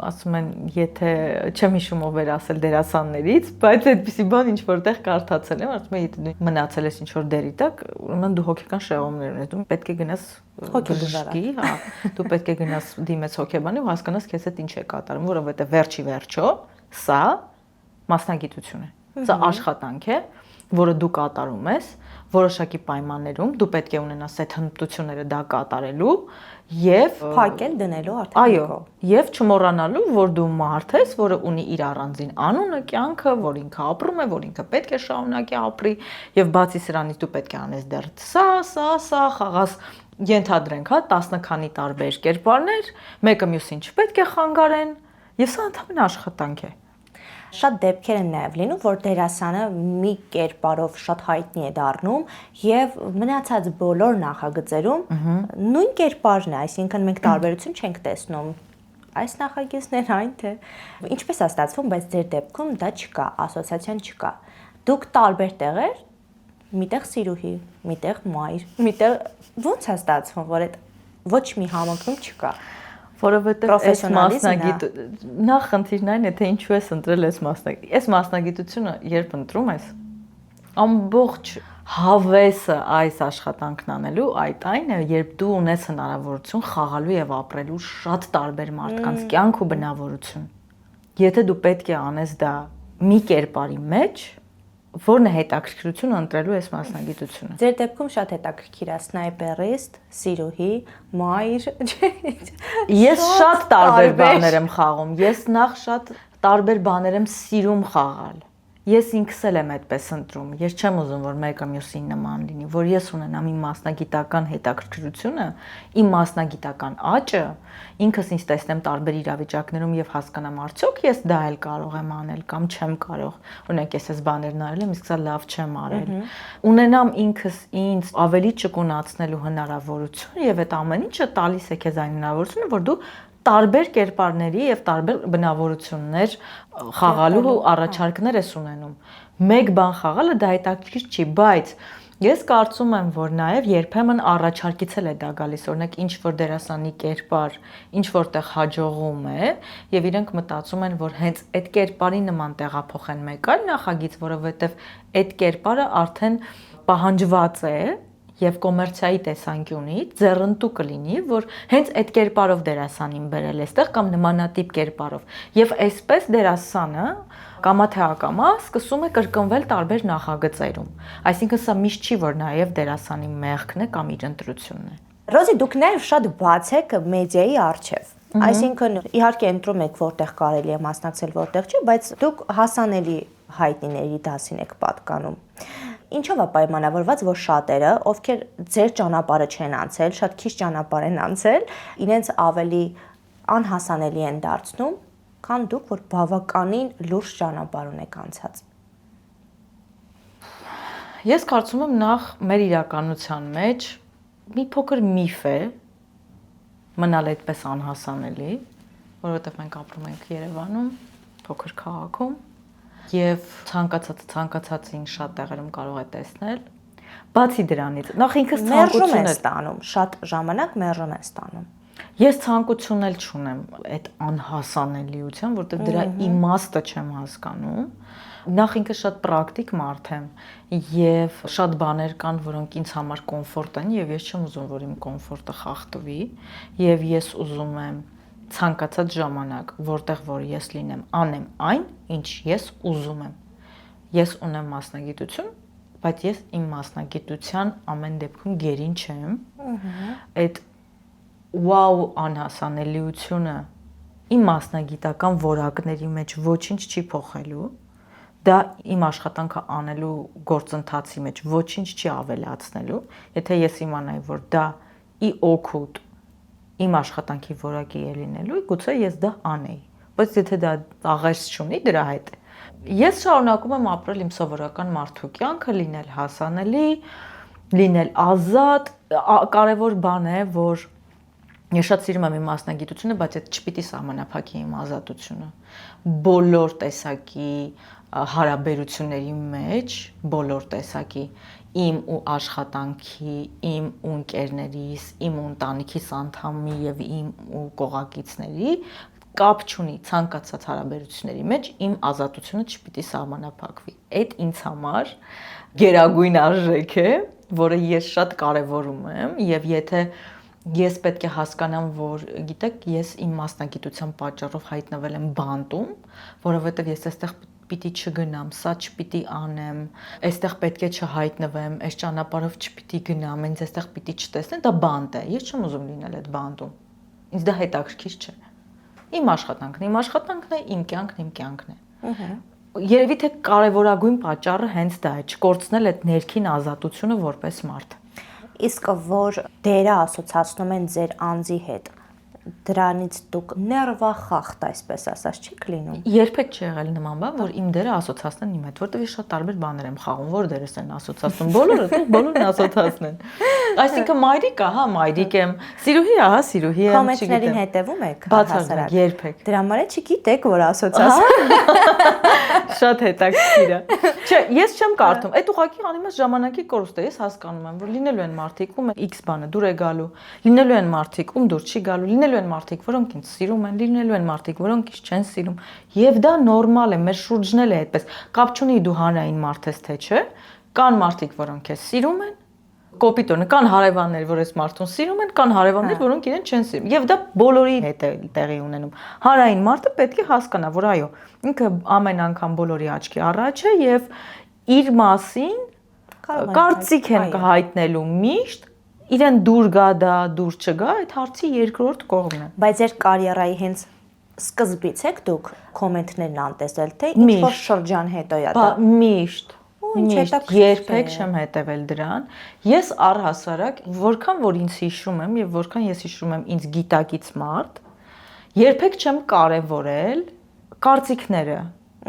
ասում են, եթե չեմ հիշում ով էր ասել դերասաններից, բայց այդպեսի բան ինչ որտեղ կարդացել եմ, ասում են, եթե դու մնացել ես ինչ որ դերի տակ, ուրեմն դու հոգեկան շեղումներ ունես, դու պետք է գնաս բժշկի, հա, դու պետք է գնաս դիմես հոգեբանի ու հասկանաս քեզ հետ ինչ է կատարում, որովհետև վերջի վերջո սա մասնագիտություն է։ Սա աշխատանք է, որը դու կատարում ես, որոշակի պայմաններում դու պետք է ունենաս այդ հմտությունները դա կատարելու եւ փակել դնելու արդեն։ Այո, եւ չմոռանալու, որ դու մարդ ես, որը ունի իր առանձին անունը, կյանքը, որ ինքը ապրում է, որ ինքը պետք է շարունակի ապրի եւ բացի սրանից դու պետք է անես դեռ սա խաղաս ենթադրենք, հա, 10 քանի տարբեր կերպարներ, մեկը մյուսին չպետք է խանգարեն եւ սա ընդհանրապես աշխատանք է։ Շատ դեպքեր են նաև լինում, որ դերասանը մի կերպարով շատ հայտնի է դառնում եւ մնացած բոլոր նախագծերում նույն կերպարն է, այսինքն մենք տարբերություն չենք տեսնում։ Այս նախագիծներ այն թե ինչպես է ստացվում, բայց ձեր դեպքում դա չկա, ասոցիացիան չկա։ Դուք տարբեր տեղեր, միտեղ սիրուհի, միտեղ մայր, միտեղ ոնց է ստացվում, որ այդ ոչ մի համընկնում չկա։ Որովհետև այս նախ խնդիրն այն է, թե ինչու ես ընտրել այս մասնագիտությունը, երբ ընտրում ես, Ամբողջ հավեսը այս աշխատանքն անելու այդ այն է, երբ դու ունես հնարավորություն խաղալու եւ ապրելու շատ տարբեր մարդկանց կյանք ու բնավորություն։ Եթե դու պետք է անես դա մի կերպարի մեջ, որն է հետաքրքրությունը ընտրելու այս մասնագիտությունը։ Ձեր դեպքում շատ հետաքրքիր է սնայպերիստ, սիրուհի, մայր։ Ես շատ տարբեր բաներ եմ խաղում։ Ես նախ շատ տարբեր բաներ եմ սիրում խաղալ։ Ես ինքս եմ այդպես ընտրում։ Ես չեմ ուզում, որ մեկը մյուսին նման լինի, որ ես ունենամ իմ մասնագիտական հետաքրքրությունը, իմ մասնագիտական աճը, ինքս ինձ տեսնեմ տարբեր իրավիճակներում եւ հասկանամ արդյոք ես դա էլ կարող եմ անել կամ չեմ կարող։ Օրինակ ես այս բաներն արել եմ, իսկ սա լավ չեմ արել։ Ունենամ ինքս ինձ ավելի ճկունացնելու հնարավորություն եւ այդ ամեն ինչը տալիս է քեզ այն հնարավորությունը, որ դու տարբեր կերպարների եւ տարբեր բնավորություններ խաղալու առաջարկներ ես ունենում։ Մեկ բան խաղալը դա հետաքրքիր չի, բայց ես կարծում եմ, որ նաեւ երբեմն առաջարկից էլ է դա գալիս, օրինակ ինչ որ դերասանի կերպար, ինչ որտեղ հաջողում է եւ իրենք մտածում են, որ հենց այդ կերպարի նման տեղափոխեն մեկ այլ նախագիծ, որովհետեւ այդ կերպարը արդեն պահանջված է եւ կոմերցիայի տեսանկյունից ձեռնտու կլինի, որ հենց այդ կերպարով դերասանին բերել է այստեղ կամ նմանատիպ կերպարով։ Եվ այսպես դերասանը կամա թե ակամա սկսում է կրկնվել տարբեր նախագծերում։ Այսինքն սա միշտ չի, որ նաեւ դերասանի մեղքն է կամ իր ընտրությունն է։ Ռոզի, դուք նաեւ շատ բաց եք մեդիայի առջև։ Այսինքն իհարկե ընտրում եք որտեղ կարելի է մասնակցել, որտեղ չի, բայց դուք հասանելի հայտնիների դասին եք պատկանում։ Ինչով է պայմանավորված, որ շատերը, ովքեր ձեր ճանապարհը չեն անցել, շատ քիչ ճանապարհ են անցել, իրենց ավելի անհասանելի են դարձնում, քան դուք, որ բավականին լուրջ ճանապարհ ունեք անցած։ Ես կարծում եմ նախ մեր իրականության մեջ մի փոքր միֆ է մնալ այդպես անհասանելի, որովհետև մենք ապրում ենք Երևանում, փոքր քաղաքում, եւ ցանկացածին շատ տեղերում կարող է տեսնել։ Բացի դրանից, նախ ինքս ցանկություն եմ ստանում, շատ ժամանակ մերժում եմ ստանում։ Ես ցանկություն էլ չունեմ այդ անհասանելիության, որտեղ դրա իմաստը չեմ հասկանում։ Նախ ինքս շատ պրակտիկ մարդ եմ եւ շատ բաներ կան, որոնք ինձ համար կոմֆորտ են եւ ես չեմ ուզում, որ իմ կոմֆորտը խախտվի եւ ես ուզում եմ ցանկացած ժամանակ, որտեղ որ ես լինեմ, անեմ այն, ինչ ես ուզում եմ։ Ես ունեմ մասնագիտություն, բայց ես իմ մասնագիտության ամեն դեպքում գերին չեմ։ Այդ վաու անհասանելիությունը իմ մասնագիտական որակների մեջ ոչինչ չի փոխելու։ Դա իմ աշխատանքը անելու գործընթացի մեջ ոչինչ չի ավելացնելու, եթե ես իմանայի, որ դա ի օգուտ իմ աշխատանքի որակի է լինելու, գուցե ես դա անեի, բայց եթե դա աղերս չունի դրա հետ։ Ես շարունակում եմ ապրել իմ սովորական մարդու կյանքը, լինել հասանելի, լինել ազատ, կարևոր բան է, որ ես շատ սիրում եմ իմ մասնագիտությունը, բայց այդ չպիտի սահմանափակի իմ ազատությունը։ Բոլոր տեսակի հարաբերությունների մեջ, բոլոր տեսակի իմ ու աշխատանքի, իմ ու ընկերներիս, իմ ու ընտանիքիս անդամի եւ իմ ու կողակիցների կապ չունի ցանկացած հարաբերությունների մեջ իմ ազատությունը չպիտի սահմանափակվի։ Այդ ինձ համար գերագույն արժեք է, որը ես շատ կարևորում եմ եւ եթե ես պետք է հասկանամ, որ գիտեք, ես իմ մասնագիտության պատճառով հայտնվել եմ բանտում, որովհետեւ ես այստեղ պիտի չգնամ, սա չպիտի անեմ, այստեղ պետք է չհայտնվեմ, այս ճանապարհով չպիտի գնամ, ինձ այստեղ պիտի չտեսնեն, դա բանտ է։ Ես չեմ ուզում լինել այդ բանտում։ Ինձ դա հետաքրքիր չէ։ Իմ աշխատանքն է, իմ կյանքն է։ Երևի թե կարևորագույն պատճառը հենց դա է, չկորցնել այդ ներքին ազատությունը որպես մարդ։ Իսկ որ դերը ասոցացնում են ձեր անձի հետ, դրանից դուք ներվախախտ, այսպես ասած, չեք լինում։ Երբեք չի եղել նման բան, որ իմ դերը ասոցացնեն իմ հետ, որտեղ ես շատ տարբեր բաներ եմ խաղում, որ դերս են ասոցացնում, բոլորն ասոցացնեն։ Այսինքն մայրիկ, ահա, մայրիկ եմ, սիրուհի, ահա, սիրուհի եմ, Կոմենտներին հետևում եք բացարձակ երբեք։ Դրա համար չգիտեք, որ ասոցացիա։ Շատ հետաքրքիր է։ Չէ, ես չեմ կարդում։ Այդ ուղղակի անիմաց ժամանակի կորուստ է, ես հասկանում եմ, որ լինելու են մարդիկ, ում X բանը դուր է գալու, լինելու են մարդիկ, ում դուր չի գալու, լինելու են մարդիկ, որոնք ինձ սիրում են, լինելու են մարդիկ, որոնք ինձ չեն սիրում, եւ դա նորմալ է, մեր շուրջն էլ է այդպես։ Կապ չունի դու հանրային մարդ ես թե չէ, Կան մարդիկ, որոնք քեզ սիրում են, կոպիտ օրինակ կան հարևաններ, որ այս մարդուն սիրում են, կան հարևաններ, որոնք իրեն չեն սիրում։ Եվ դա բոլորի հետ է տեղի ունենում։ Հարային մարդը պետք է հասկանա, որ այո, ինքը ամեն անգամ բոլորի աչքի առաջ է եւ իր մասին կարծիք են հայտնելու միշտ, իրեն դուր գա դա, դուր չգա, այդ հարցի երկրորդ կողմն է։ Բայց ձեր կարիերայի հենց սկզբից եք դուք կոմենտներն անտեսել, թե ինչ որ շրջան հետո է դա։ Միշտ երբեք չեմ հետևել դրան։ Ես առհասարակ, որքան որ ինձ հիշում եմ եւ որքան ես հիշում եմ ինձ գիտակից մարդ, երբեք չեմ կարևորել կարծիքները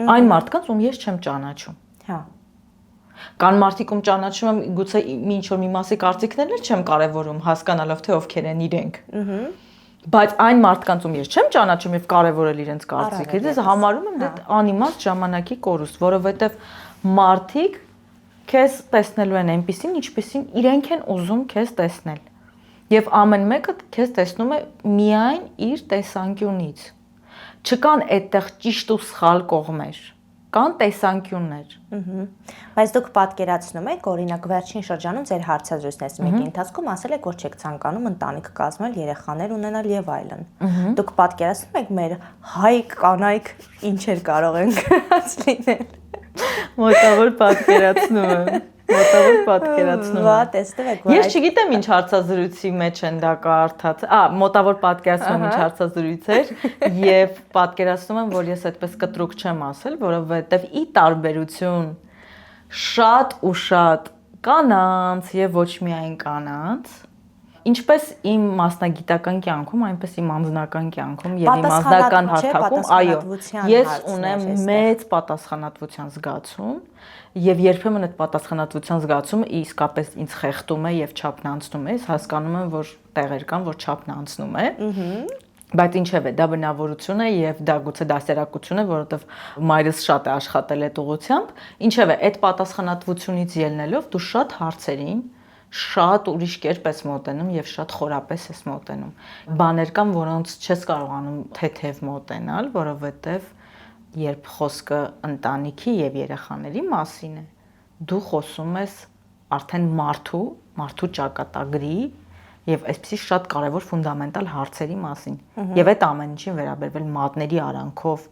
այն մարդկանց, ում ես չեմ ճանաչում։ Հա։ Կան մարդիկ, ում ճանաչում եմ, գուցե ինչ որ մի մասի կարծիքներն էլ չեմ կարևորում, հասկանալով թե ովքեր են իրենք։ Բայց այն մարդկանց, ում ես չեմ ճանաչում եւ կարևորել իրենց կարծիքը, ես համարում եմ դա անիմաստ ժամանակի կորուստ, որովհետեւ մարդիկ քեզ տեսնելու են այնպեսին, ինչպեսին իրենք են ուզում քեզ տեսնել։ Եվ ամեն մեկը քեզ տեսնում է միայն իր տեսանկյունից։ Չկան այդտեղ ճիշտ ու սխալ կողմեր։ Կան տեսանկյուններ։ Բայց դուք պատկերացնում եք, օրինակ վերջին շրջանում ձեր հարցազրույցներից մեկի ընթացքում ասել եք, որ չեք ցանկանում ընտանիք կազմել, երեխաներ ունենալ եւ այլն։ Դուք պատկերացնում եք մեր հայ կանայք ինչեր կարող են գրած լինել։ Մոտավոր պատկերացնում եմ։ Վա, տեսնում եք, որ Ես չգիտեմ ինչ հարցազրույցի մեջ են դա կարդաց։ Մոտավոր պատկերացնում եմ ինչ հարցազրույց էր եւ պատկերացնում եմ, որ ես այդպես կտրուկ չեմ ասել, որովհետեւ ի տարբերություն շատ ու շատ կանանց եւ ոչ միայն կանանց, ինչպես իմ մասնագիտական կյանքում, այնպես իմ անձնական կյանքում եւ իմ անձնական հարթակում, այո, ես ունեմ մեծ պատասխանատվության զգացում եւ երբեմն այդ պատասխանատվության զգացումը իսկապես ինձ խեղդում է եւ չափն անցնում է, ես հասկանում եմ, որ տեղեր կան, որ չափն անցնում է։ Բայց ինչևէ, դա բնավորություն է եւ դա գուցե դասերակցություն է, որովհետեւ մայրս շատ է աշխատել այդ ուղղությամբ։ Ինչևէ, այդ պատասխանատվությունից ելնելով դու շատ հարցերին շատ ուրիշ կերպ ես մոտենում եւ շատ խորապես ես մոտենում։ Բաներ կան, որոնց չես կարողանում թեթև մոտենալ, որովհետեւ երբ խոսքը ընտանիքի եւ երեխաների մասին է, դու խոսում ես արդեն մարդու ճակատագրի եւ այսպեսի շատ կարեւոր ֆունդամենտալ հարցերի մասին։ Եվ այդ ամեն ինչին վերաբերվել մատների արանքով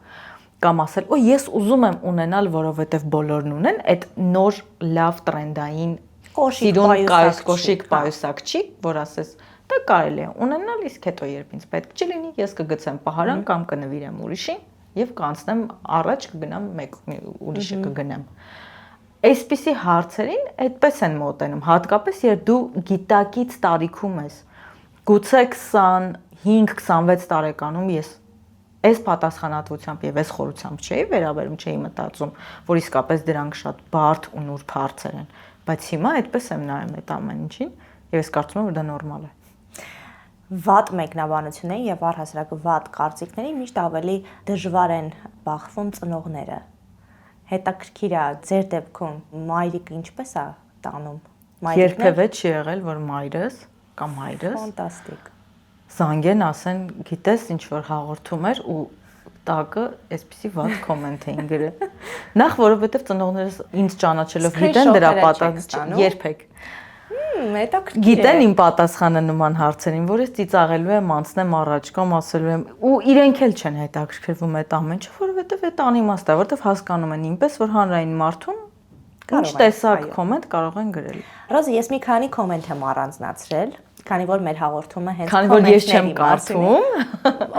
կամ ասել, «Օ, ես ուզում եմ ունենալ, որովհետեւ բոլորն ունեն», այդ նոր լավ տրենդային կոշիկ պայուսակ չի, որ ասես, դա կարելի է ունենալ, իսկ հետո երբ ինձ պետք չլինի, ես կգցեմ պահարան կամ կնվիրեմ ուրիշին եւ կանցնեմ առաջ կգնամ մեկ ուրիշը կգնեմ։ Այսպիսի հարցերին այդպես են մոտենում, հատկապես երբ դու գիտակից տարիքում ես։ Գուցե 25-26 տարեկանում ես այս պատասխանատվությամբ եւ այս խորությամբ չէի վերաբերում, չէի մտածում, որ իսկապես դրանք շատ բարդ ու նուրբ հարցեր են, բայց հիմա այդպես եմ նայում այդ ամեն ինչին եւ ես կարծում եմ, որ դա նորմալ է։ Վատ մեկնաբանությունների եւ առհասարակ վատ կարծիքների միշտ ավելի դժվար են բախվում ծնողները։ Հետաքրքիր է ձեր դեպքում մայրիկը ինչպես է տանում։ Երբևէ չի եղել, որ մայրս կամ հայրս ֆանտաստիկ զանգեն ասեն, գիտես, ինչ որ հաղորդում էր ու տակը այսպեսի վատ կոմենտ էին գրել։ Նախ որովհետև ծնողներս ինձ ճանաչելով գիտեն դրա պատասխանը երբեք։ Գիտեն իմ պատասխանը նման հարցերին, որ ես ծիծաղելու եմ, անցնեմ առաջ կամ ասելու եմ ու իրենք էլ չեն հետաքրքրվում այդ ամեն ինչը, որովհետև այդ անիմաստ է, որովհետև հասկանում են ինպես, որ հանրային մարդուն ինչ տեսակ կոմենտ կարող են գրել։ Ռոզի, ես մի քանի կոմենտ եմ առանձնացրել, քանի որ մեր հաղորդումը հենց քանի որ ես չեմ կարդում,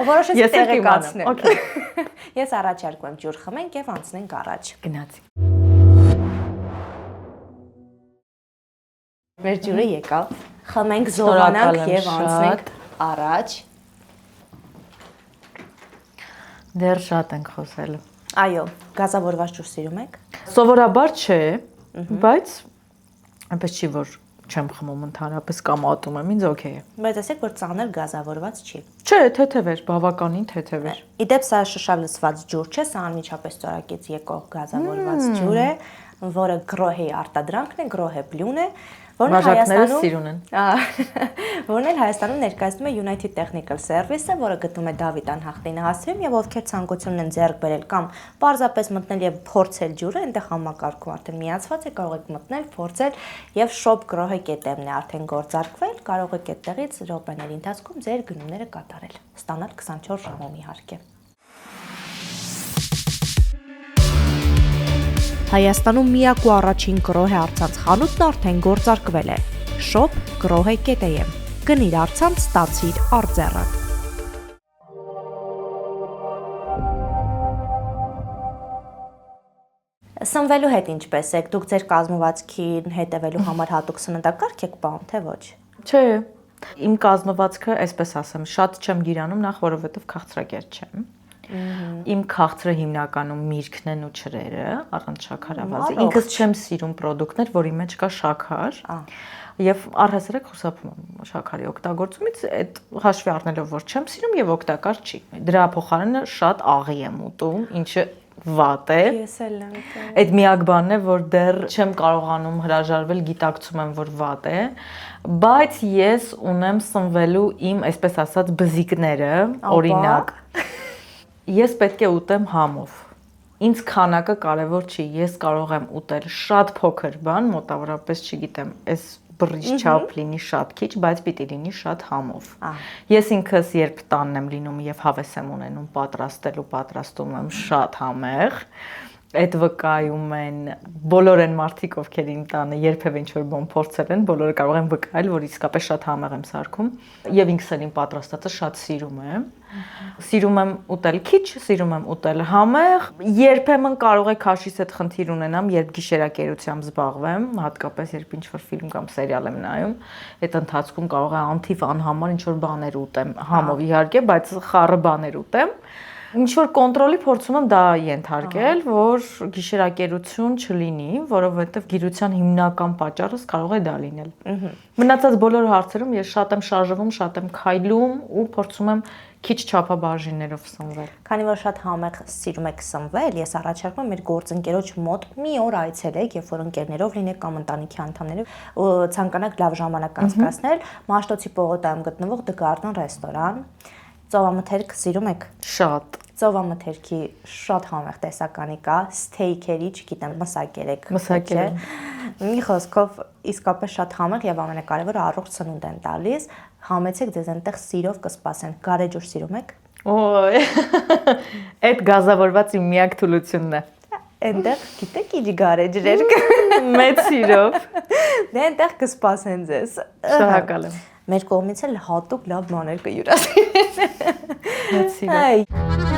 որոշեցի տեղեկացնել։ Ես առաջարկում եմ ջուր խմենք եւ անցնենք առաջ։ Գնացի։ Մեր ջուրը եկավ։ Խմենք, զովանանք եւ անցնենք առաջ։ Դեռ շատ ենք խոսել։ Այո, գազավորված ջուր սիրում եք։ Սովորաբար չէ, բայց այնպես չի, որ չեմ խմում ընդհանրապես կամ ատում եմ, ինձ օքեյ է։ Բայց ասեք, որ ծանր գազավորված չի։ Չէ, թեթև էր, բավականին թեթև էր։ Իդեպ սա շշալցված ջուր չէ, սա անմիջապես ծորակից եկող գազավորված ջուր է, որը գրոհի արտադրանքն է, գրոհե բլյուն է, Վարժակները սիրուն են։ Որն էլ Հայաստանում ներկայացնում է United Technical Service-ը, որը գտնվում է Դավիթ անհախտի նահասարանում, եւ ովքեր ցանկություն ունեն ձեռք բերել կամ պարզապես մտնել եւ փորձել ջուրը, այնտեղ համակարգում արդեն միացված է, կարող եք մտնել, փորձել եւ shop.grohe.am-ն է արդեն գործարկվել, կարող եք այդտեղից րոպեների ընթացքում ձեր գնումները կատարել, ստանալ 24 ժամում իհարկե։ Հայաստանում միակ ու առաջին գրոհե առցանց խանութն արդեն գործարկվել է։ shop.grohe.am Գնիր առցանց, ստացիր արձեռը։ Սնվելու հետ ինչպես եք, դուք ձեր կազմվածքին հետևելու համար հատուկ սննդակարգ եք պահում, թե ոչ։ Չէ, իմ կազմվածքը, այսպես ասեմ, շատ չեմ գիրանում, նախ որովհետև քաղցրակեր չեմ։ Իմ քաղցրը հիմնականում միրգն են ու ջրերը, առանց շաքարավազի։ Ինքս չեմ սիրում պրոդուկտներ, որի մեջ կա շաքար։ Եվ առհասարակ խուսափում եմ շաքարի օգտագործումից, այդ հաշվի առնելով, որ չեմ սիրում եւ օգտակար չի։ Դրա փոխարենը շատ աղի եմ ուտում, ինչը վատ է։ Ես էլ եմ։ Այդ միակ բանն է, որ դեռ չեմ կարողանում հրաժարվել, գիտակցում եմ, որ վատ է, բայց ես ունեմ սնվելու իմ, այսպես ասած, բզիկները, օրինակ։ Ես պետք է ուտեմ համով։ Ինձ քանակը կարևոր չի, ես կարող եմ ուտել շատ փոքր բան, մոտավորապես, չգիտեմ, այս բռիչ չափ լինի շատ քիչ, բայց պիտի լինի շատ համով։ Ես ինքս երբ տանն եմ լինում եւ հավես եմ ունենում պատրաստում եմ շատ համեղ։ Այդ վկայում են բոլոր այն մարդիկ, ովքեր իմ տանը երբևէ ինչ-որ բան փորձել են, բոլորը կարող են վկայել, որ իսկապես շատ համեղ եմ սարքում եւ ինքս էլ իմ պատրաստածը շատ սիրում եմ։ Սիրում եմ ուտել քիչ, սիրում եմ ուտել համեղ։ Երբեմն կարող եք հաշվիս այդ խնդիր ունենամ, երբ գիշերակերությամբ զբաղվեմ, հատկապես երբ ինչ-որ ֆիլմ կամ սերիալ եմ նայում, այդ ընթացքում կարող է անթիվ անհամար ինչ-որ բաներ ուտեմ, համով իհարկե, բայց խառը բաներ ուտեմ։ Ինչ-որ կոնտրոլի փորձում եմ դա ենթարկել, որ գիշերակերություն չլինի, որովհետև գիրության հիմնական պատճառս կարող է դա լինել։ Մնացած բոլոր հարցերում ես շատ եմ շարժվում, շատ եմ քայլում ու փորձում եմ քիչ չափաբաժիններով սնվել։ Քանի որ շատ համեղ սիրում եք սնվել, ես առաջարկում եմ մեր գործընկերոջ մոտ մի օր այցելեք, երբ որ ընկերներով լինեք կամ ընտանիքի անդամներով ու ցանկանաք լավ ժամանակ անցկացնել, Մաշտոցի պողոտայում գտնվող The Garden ռեստորան։ Ծովամթերք սիրում եք։ Շատ։ Ծովամթերքի շատ համեղ տեսականի կա, սթեյքերի, չգիտեմ, մսակեր եք։ Մսակեր։ Մի խոսքով իսկապես շատ համեղ եւ ամենակարևորը առողջ սնունդ են տալիս։ Համեցեք ձեզ այնտեղ սիրով կսպասեն։ Գարեջուր սիրում եք։ Ոյ։ Այդ գազավորված իմ միակ թուլությունն է։ Այնտեղ գիտեք ինչ գարեջրեր կա։ Մեծ սիրով։ Դե այնտեղ կսպասեն ձեզ։ Շնորհակալ եմ։ Մեր կողմից էլ հատուկ լավ բաներ կհյուրասիրեն։ Մեծ սիրով։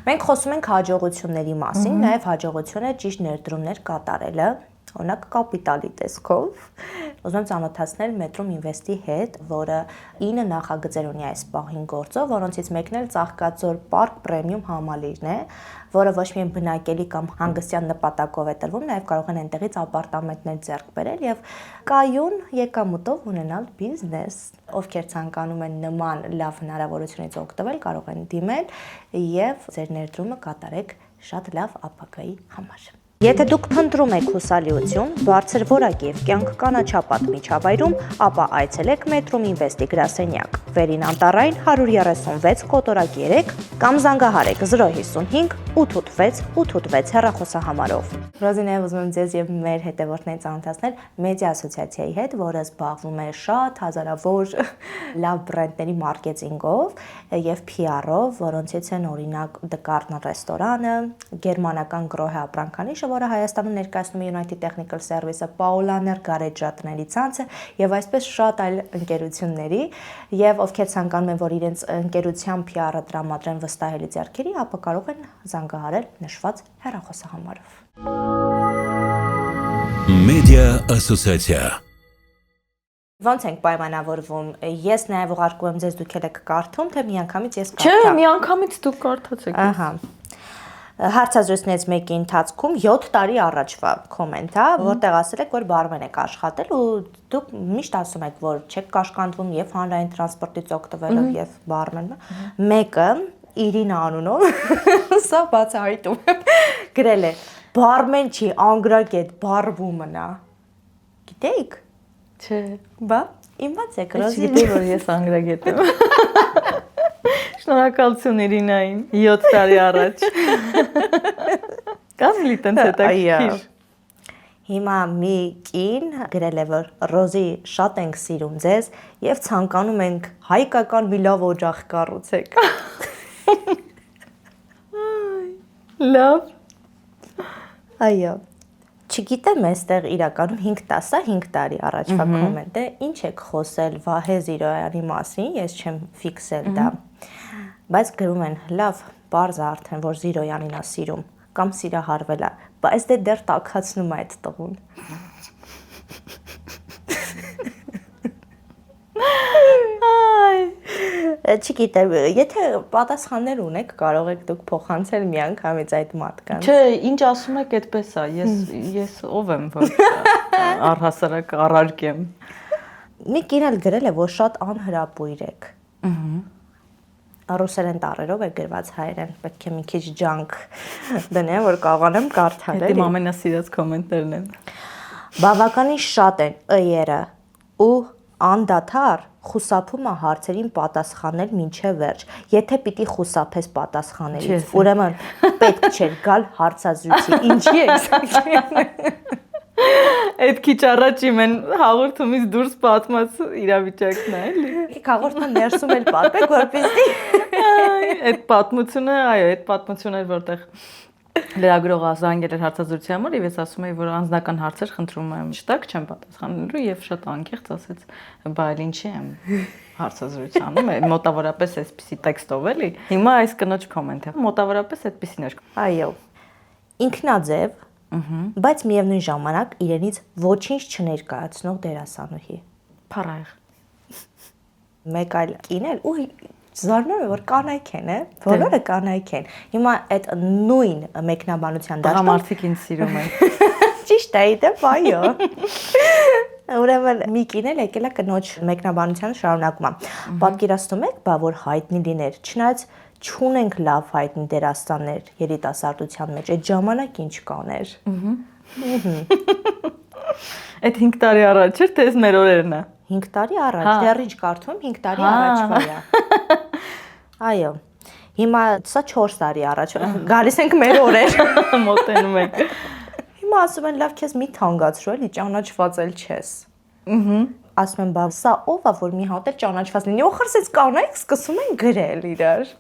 Մենք խոսում ենք հաջողությունների մասին, նաև հաջողությունը ճիշտ ներդրումներ կատարելը, օրինակ կապիտալի տեսքով։ Ուզում եմ ծանոթացնել Metrum Invest-ի հետ, որը 9 նախագծեր ունի այս պահին գործով, որոնցից մեկն էլ Ծաղկաձոր Park Premium համալիրն է, որը ոչ միայն բնակելի կամ հանգստյան նպատակով է տրվում, նաև կարող են այնտեղից ապարտամենտներ ձեռք բերել եւ կայուն եկամուտով ունենալ բիզնես։ Ովքեր ցանկանում են նման լավ հնարավորությունից օգտվել, կարող են դիմել եւ ձեր ներդրումը կատարեք շատ լավ ապագայի համար։ Եթե դուք փնտրում եք հուսալիություն, բարձր որակ եւ կյանք կանաչապատ միջավայրում, ապա այցելեք Metrum Invest-ի գրասենյակ։ Վերին Անտառային 136 կոտորակ 3 կամ զանգահարեք 055 886 886 հեռախոսահամարով։ Ռոզինե, ուզում եմ ձեզ եւ մեր հետևորդներին ծանոթացնել Մեդիա ասոցիացիայի հետ, որը զբաղվում է շատ հազարավոր լավ բրենդների մարքեթինգով եւ PR-ով, որոնցից են օրինակ The Garden ռեստորանը, գերմանական Grohe ապրանքանիշը, որը Հայաստանում ներկայացնում է United Technical Service-ը, Paulaner գարեջրատների ցանցը եւ այսպես շատ այլ ընկերությունների, եւ ովքեր ցանկանում են, որ իրենց ընկերության PR-ը տրամադրեն վստահելի ձեռքերի, ապա կարող են զանգահարել նշված հեռախոսահամարով։ Մեդիա ասոցիացիա Ոնց ենք պայմանավորվում։ Ես նաև ուղարկում եմ ձեզ, դուք եք կարդում, թե միանգամից ես Չէ, կարդամ։ միանգամից դուք կարդացեք։ Ահա։ Հարցազրույցներից մեկի ընթացքում 7 տարի առաջվա կոմենտ է, որտեղ ասել եք, որ բարմեն եք աշխատել ու դուք միշտ ասում եք, որ չեք կաշկանդվում եւ հանրային տրանսպորտից օգտվելով եւ բարմեն։ Մեկը Իրինա անունով, սա բացահայտում եմ, գրել է. բարմեն չի, անգրագետ, բարվումն է։ Գիտեիք։ Չէ։ Բա, իմաց եք, Ռոզի։ Ռոզի։ Գիտեի, որ ես անգրագետ եմ։ Շնորհակալություն Իրինային 7 տարի առաջ։ Կան լի տենց հետաքրքիր։ Հիմա մի կին գրել է, որ Ռոզի շատ ենք սիրում ձեզ եւ ցանկանում ենք հայկական մի լավ օջախ կառուցեք։ Լավ։ Այո։ Չգիտեմ, այստեղ իրականում 5 տարի առաջվա կոմենտ է, ինչ եք խոսել Վահե Զիրոյանի մասին, ես չեմ ֆիքսել դա։ Բայց գրում են, լավ, բարձ է արդեն, որ Զիրոյանին է սիրում, կամ սիրահարվել է, բայց դեռ տաքացնում է այդ տղուն։ Չգիտեմ, եթե պատասխաններ ունեք, կարող եք դուք փոխանցել միանգամից այդ մարդկանց։ Չէ, ինչ ասում եք, այդպես է։ Ես ով եմ, որ առհասարակ առարկեմ։ Մի կին էլ գրել է, որ շատ անհրապույր եք։ Ռուսերեն տառերով է գրված հայերեն, պետք է մի քիչ ջանք դնեմ, որ կարողանամ կարդալ։ Դա իմ ամենասիրած կոմենտներն են։ Բավականին շատ են ըերը ու անդադար խուսափում է հարցերին պատասխանել մինչև վերջ։ Եթե պիտի խուսափես պատասխանելից, ուրեմն պետք չէր գալ հարցազրույցի։ Ինչի՞ է։ Այդ քիչ առաջ իմ հաղորդումից դուրս պատմած իրավիճակն է, էլի։ Եք հաղորդման ներսում էլ պատմեք, որպեսզի այդ պատմությունը, այո, այդ պատմությունն էր, որտեղ լրագրողը զանգել էր հարցազրույցի համար եւ ես ասում էի, որ անձնական հարցեր խնդրում եմ, շտակ չեմ պատասխանելու եւ շատ անկեղծ ասեց, բայց ինչի եմ հարցազրույց անում, մոտավորապես այսպիսի տեքստով էլի։ Հիմա այս կնոջ կոմենտը մոտավորապես այդպիսին էր։ Այո։ Ինքնաձև, բայց միևնույն ժամանակ իրենից ոչինչ չներկայացնող դերասանուհի։ Փառայեղ։ Մեկ այլ կինել ու զարմանում եմ, որ կանայք են, բոլորը կանայք են։ Հիմա այդ նույն մեկնաբանության դաշտում տղամարդիկ ինձ սիրում են։ Ճիշտ է, դեպ այո։ Ուրեմն մի կինել եկել է կնոջ մեկնաբանության շարունակումը։ Պատկերացնում եք, բա որ հայտնի լիներ, չնայած չունենք լավ հայտնի դերասաններ երիտասարդության մեջ, այդ ժամանակ ինչ կաներ։ Այդ 5 տարի առաջ էր, թե այս մեր օրերն է։ 5 տարի առաջ, դեռ ինչ կարդում 5 տարի առաջվա է։ Այո։ Հիմա սա 4 տարի առաջ, գալիս ենք մեր օրեր։ Մոտենում ենք։ Հիմա ասում են, լավ, քեզ մի թանկացրու, էլի ճանաչված էլ չես։ Ասում են, բա սա ով է, որ մի հատ էլ ճանաչված լինի, օխր սենց կանայք սկսում են գրել իրար։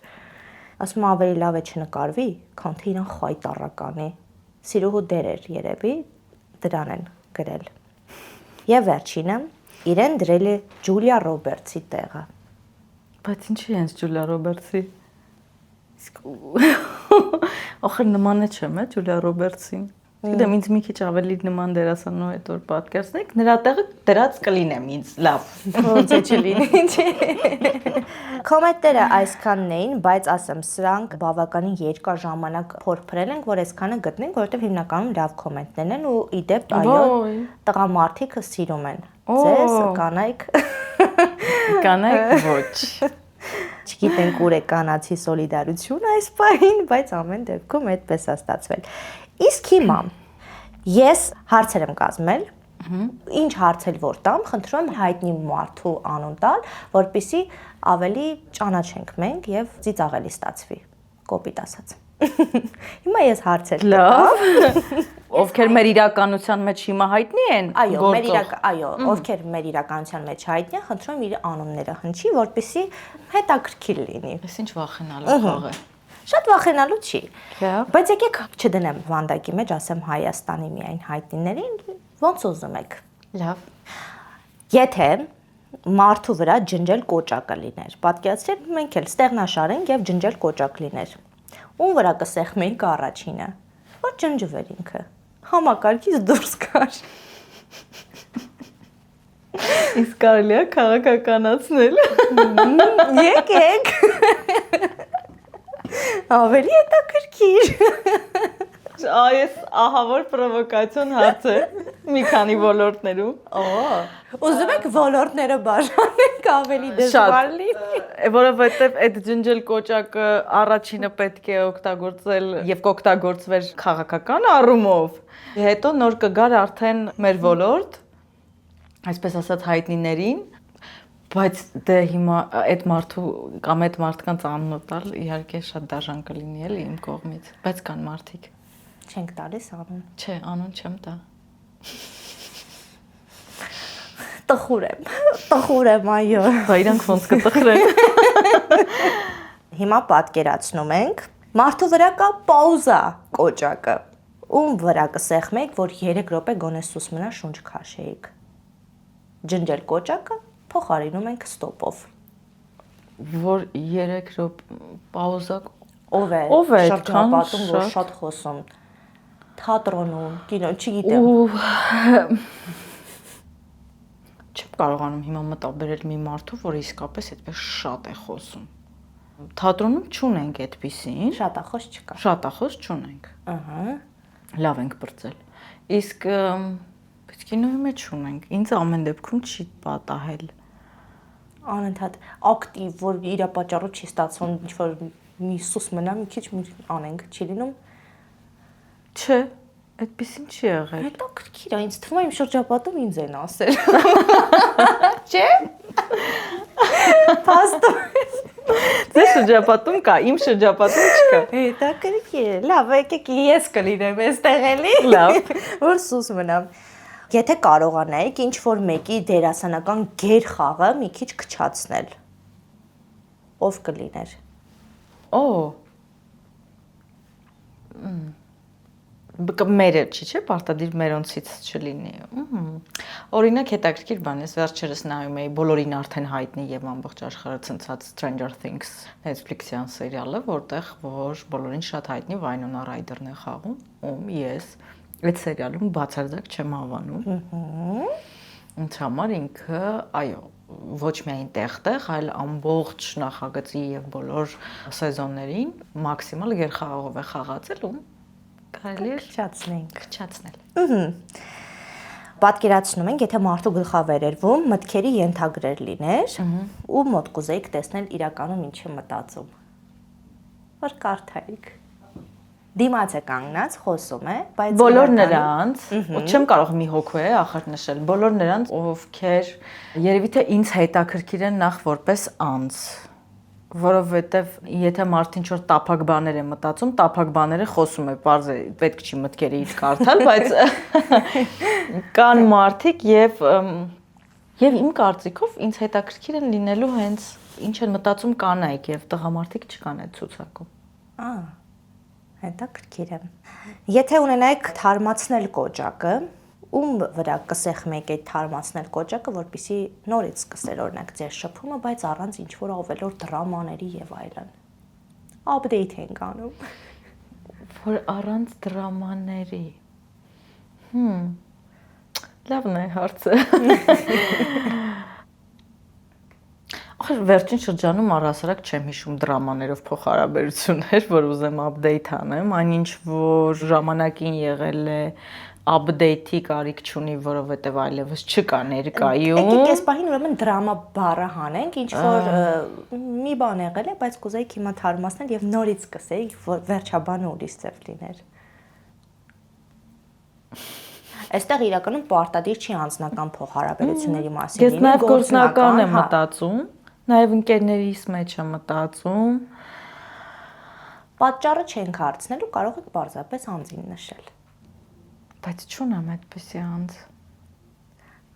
Ասում եմ, ավելի լավ է չնկարվի, քան թե իրան խայտառականի։ Սիրուհու դեր էր երևի, դրան են գրել։ Եվ վերջինը իրեն դրել է Ջուլիա Ռոբերտսի տեղը։ Բայց ինչի հենց Ջուլիա Ռոբերտսի։ Ախր նման է չեմ, Ջուլիա Ռոբերտսին։ Գիտեմ, ինձ մի քիչ ավելի նման դերասանու հետ որ պատկերացնեք, նրա տեղը դրած կլինեմ ինձ, լավ։ Ոնց է չլինի, չէ։ Կոմենտները այսքանն էին, բայց ասեմ, սրանք բավականին երկար ժամանակ փորփրել ենք, որ այսքանը գտնենք, որովհետև հիմնականում լավ կոմենտներ են ու իդեպ այո, տղամարդիկը սիրում են։ Ձեզ կանայք կանայք ոչ։ Չգիտենք ուր է կանացի սոլիդարությունը այս պահին, բայց ամեն դեպքում այդպես է ստացվել։ Իսկ հիմա ես հարցեր եմ կազմել, ինչ հարցել որ տամ, խնդրում եմ հայտնի մարդու անուն տալ, որպեսզի ավելի ճանաչենք մենք եւ ծիծաղելի ստացվի, կոպիտ ասած։ Հիմա ես հարցեր լավ։ Ովքեր մեր իրականության մեջ հիմա հայտնի են։ Այո, ովքեր մեր իրականության մեջ հայտնի են, խնդրում եմ իր անունները հնչի, որպեսզի հետաքրքիր լինի։ Էս ինչ վախենալու խաղ է։ Շատ վախենալու չի։ Լավ։ Բայց եկեք չդնեմ վանդակի մեջ, ասեմ Հայաստանի միայն հայտնիներին, ոնց ուզում եք։ Լավ։ Եթե մարդու վրա ջնջել կոճակը լիներ, պատկերացրեք մենք էլ ստեղնաշար ենք եւ ջնջել կոճակ լիներ։ Ում վրա կսեղմեինք առաջինը, որ ջնջվեր ինքը։ Համակարգից դուրս գար։ Իսկ կարելի է քաղաքականացնել։ Եկեք։ Ավելի հետաքրքիր։ Այս ահավոր պրովոկացիոն հարց է մի քանի ոլորտներում։ Ուզում եք ոլորտները բաժանենք ավելի դժվար լինի։ Որովհետև այդ ջնջել կոճակը առաջինը պետք է օգտագործել եւ կօգտագործվեր քաղաքական առումով։ Հետո նոր կգար արդեն մեր ոլորտ, այսպես ասած հայտնիներին, բայց դե հիմա այդ մարդու կամ այդ մարդկանց անունը տալ իհարկե շատ դաժան կլինի էլի իմ կողմից, բայց կան մարդիկ։ Չենք տալիս անուն։ Չէ, անուն չեմ տա։ Տխուր եմ, այո։ Բա իրանք ոնց կտխրեն։ Հիմա պատկերացնում ենք մարդու վրա կա պաուզա կոճակը։ Ում վրա կսեղմեք, որ 3 րոպե գոնե սուս մնա շունչ քաշեիք։ Ջնջել կոճակը փոխարինում ենք ստոպով։ Որ 3 րոպե պաուզա Ով է շրջապատում, որ շատ խոսում։ Թատրոնում, կինո, չգիտեմ։ Չեմ կարողանում հիմա մտաբերել մի մարդու, որ իսկապես այդպես շատ է խոսում։ Թատրոնում չունենք այդպիսին։ Շատախոս չկա։ Շատախոս չունենք։ Ահա։ Լավ ենք բրծել։ Իսկ բայց կինոյի մեջ ունենք։ Ինձ ամեն դեպքում չի պատահել։ Անընդհատ ակտիվ, որ իր պատճառով չի ստացվում, ինչ որ մի սուս մնա, մի քիչ անենք, չի լինում։ Չէ, այդպեսին չի եղել։ Հետաքրքիր է, ինձ թվում է իմ շրջապատում ինձ են ասել։ Չէ։ Փաստորեն։ Ձեր շրջապատում կա, իմ շրջապատում չկա։ Հետաքրքիր է։ Լավ, եկեք ես կլինեմ այստեղ էլի։ Լավ։ Որ սուս մնամ։ Եթե կարողանայիք ինչ որ մեկի դերասանական գեր խաղը մի քիչ քչացնել, ով կլիներ։ Մերը չէ, պարտադիր մերոնցից չլինի։ Օրինակ հետաքրքիր բան է, վերջերս նայում էի բոլորին արդեն հայտնի եւ ամբողջ աշխարհը ցնցած Stranger Things Netflix-յան սերիալը, որտեղ որ բոլորին շատ հայտնի Winona Ryder-ն է խաղում, ում ես այդ սերիալում բացարձակ չեմ հավանում։ Ինձ համար ինքը, այո, ոչ միայն տեղ-տեղ, այլ ամբողջ նախագծի եւ բոլոր սեզոններին մաքսիմալ գերխաղով է խաղացել ու կարելի է քչացնել։ Պատկերացնում ենք, եթե մարդու գլխավերևում մտքերի ենթագրեր լիներ, ու մոտ կուզեիք տեսնել իրականում ինչ է մտածում։ Որ կարդայիք։ Դիմաց է կանգնած, խոսում է, բայց բոլոր նրանց, չեմ կարող մի հոգու է ախր նշել, բոլոր նրանց, ովքեր երևի թե ինձ հետաքրքիր են նախ որպես անձ, որովհետև եթե մարդը ինչ-որ տափակ բաներ է մտածում, տափակ բաները խոսում է, պարզ է, պետք չի մտքերից կարդալ, բայց կան մարդիկ եւ իմ կարծիքով ինձ հետաքրքիր են լինելու հենց ինչ են մտածում կանայք եւ տղամարդիկ չկան այդ ցուցակում։ Հետաքրքիր է։ Եթե ունենայիք թարմացնել կոճակը, ում վրա կսեղմեք այդ թարմացնել կոճակը, որպեսզի նորից սկսել օրինակ ձեր շփումը, բայց առանց ինչ որ ավելորդ դրամաների եւ այլն։ Update ենք անում։ Որ առանց դրամաների։ Լավն է հարցը։ Ախր վերջին շրջանում առհասարակ չեմ հիշում դրամաներով փոխհարաբերություններ, որ ուզեմ update անեմ, այնինչ որ ժամանակին եղել է update-ի կարիք չունի, որովհետև այլևս չկա ներկայում։ Եկեք այս պահին ուրեմն դրամա բառը հանենք, ինչ որ մի բան եղել է, բայց կուզեիք հիմա թարմացնել եւ նորից սկսեիք, որ վերջաբանը ուրիշ ձև լիներ։ Այստեղ իրականում պարտադիր չի անձնական փոխհարաբերությունների մասին լինի։ Ես նաև գործնական եմ մտածում, նաև ընկերներիս մեջ եմ մտածում։ Պատճառը չենք հարցնելու, կարող եք պարզապես անձին նշել։ Բայց չունեմ այդպեսի անձ։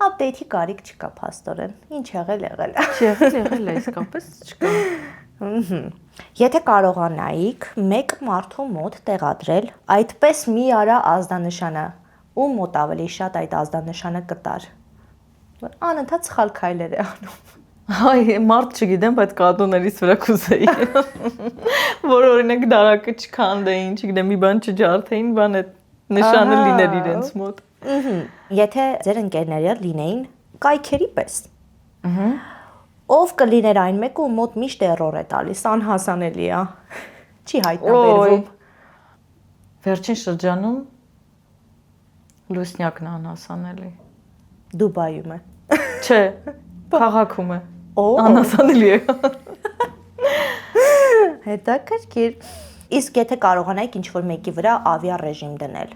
Update-ի կարիք չկա փաստորեն։ Ինչ եղել եղել։ Եղել է, իսկապես չկա։ Եթե կարողանայիք մեկ մարդու մոտ տեղադրել այդպես մի արա ազդանշանը, ում մոտ ավելի շատ այդ ազդանշանը կտար։ Անընդհատ սխալ քայլեր է անում։ Այ մարդ չգիտեմ, բայց կատուներից վրա կուզեի։ Որ օրինակ դարակը չքանդեին, չգիտեմ, մի բան չջարդեին, բան է նշանը լիներ իրենց մոտ։ Եթե ձեր ընկերները լինեին կայքերի պես։ Ով կլիներ այն մեկը, ում մոտ միշտ էռոր է տալիս, անհասանելի է։ Չի հայտնաբերվում։ Վերջին շրջանում Լուսնյակն է անհասանելի։ Դուբայում է։ Չէ, քաղաքում է։ Օ, Անհասանելի է։ հետաքրքիր։ Իսկ եթե կարողանայիք ինչ-որ մեկի վրա ավիառեժիմ դնել,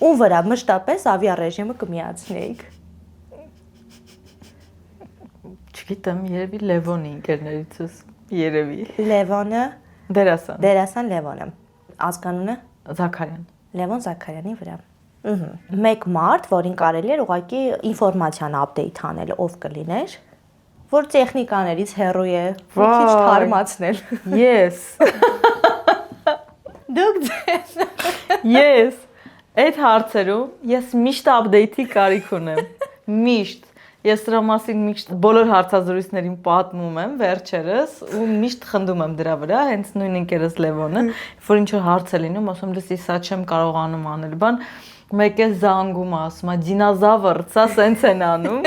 ում վրա մշտապես ավիառեժիմը կմիացնեիք։ Չգիտեմ, երևի Լևոնի ընկերներիցս, երևի։ Լևոնը, Դերասան։ դերասան Լևոնը։ Ազգանունը Զաքարյան։ Լևոն Զաքարյանի վրա։ Մեկ մարդ, որին կարելի էր ուղղակի ինֆորմացիան ապդեյթ անել, ով կլիներ, որ տեխնիկաներից հեռու է, մի քիչ թարմացնել։ Ես։ Դուք ձեզ։ Ես այդ հարցերում ես միշտ ապդեյթի կարիք ունեմ։ Միշտ։ Ես դրա մասին միշտ բոլոր հարցազրույցներին պատմում եմ վերջերս ու միշտ խնդում եմ դրա վրա, հենց նույն ընկերս Լևոնը, որ ինչ որ հարց է լինում, ասում լսի, սա չեմ կարողանում անել, բան մեկ է զանգում ասում, դինոզավր, սա սենց են անում։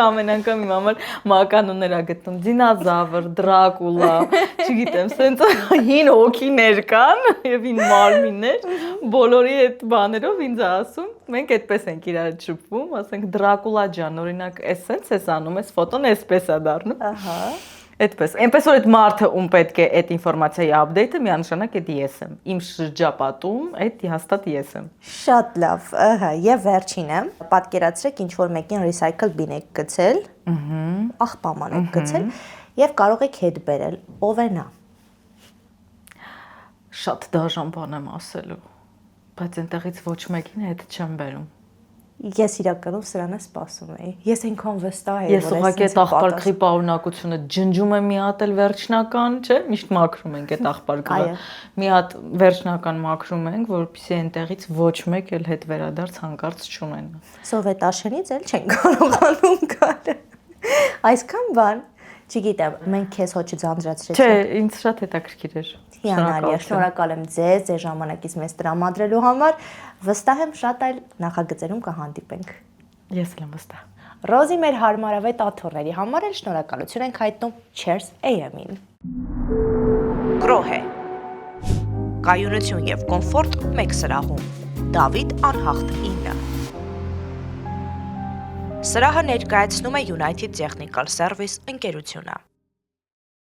Ամեն անգամ իմ համար մականուններ ա գտնում, դինոզավր, Դրակուլա, չգիտեմ, սենց հին հոգիներ կան եւ հին մարմիններ, բոլորի այդ բաներով ինձ ասում, մենք այդպես ենք իրար շփվում, ասենք Դրակուլա ջան, օրինակ, էս սենց էս անում, էս ֆոտոն էսպես է դառնում։ Ահա։ Այդպես, այնպես որ այդ մարդը ում պետք է այդ ինֆորմացիայի ապդեյթը միանշանակ այդ ես եմ։ Իմ շրջապատում այդ հաստատ ես եմ։ Շատ լավ, ահա, եւ վերջինը, պատկերացրեք ինչ որ մեկին recycle bin եք գցել, աղբաման եք գցել եւ կարող եք հետ բերել, ով է նա։ Շատ դաժան բան եմ ասելու, բայց այնտեղից ոչ մեկին հետ չեմ բերում։ Ես իրականում սրան եմ սպասում էի։ Ես այնքան վստահ եմ, Ես ուղղակի այդ աղբարկի պարունակությունը ջնջում եմ մի հատ էլ վերջնական, չէ՞, միշտ մաքրում ենք այդ աղբարկը։ Մի հատ վերջնական մաքրում ենք, որպեսզի այնտեղից ոչ մեկ էլ հետ վերադարձ հանկարծ չունենա։ Սովետաշենից էլ չեն կարողանում գալ։ Այսքան բան, չգիտեմ, մենք քեզ հոչ ձանձրացրեցինք։ Չէ, ինձ շատ հետաքրքիր էր։ Հիանալի է, շնորհակալ եմ ձեզ ժամանակից մեզ տրամադրելու համար։ Վստահ եմ շատ այլ նախագծերում կհանդիպենք։ Ես էլ եմ վստահ։ Ռոզի մեր հարմարավետ աթոռների համար էլ շնորհակալություն ենք հայտնում Cheers AM-ին։ Գրոհե։ Կայունություն եւ կոմֆորտ մեկ սրահում։ Դավիթ Անհախտ 9։ Սրահը ներկայացնում է United Technical Service ընկերությունը։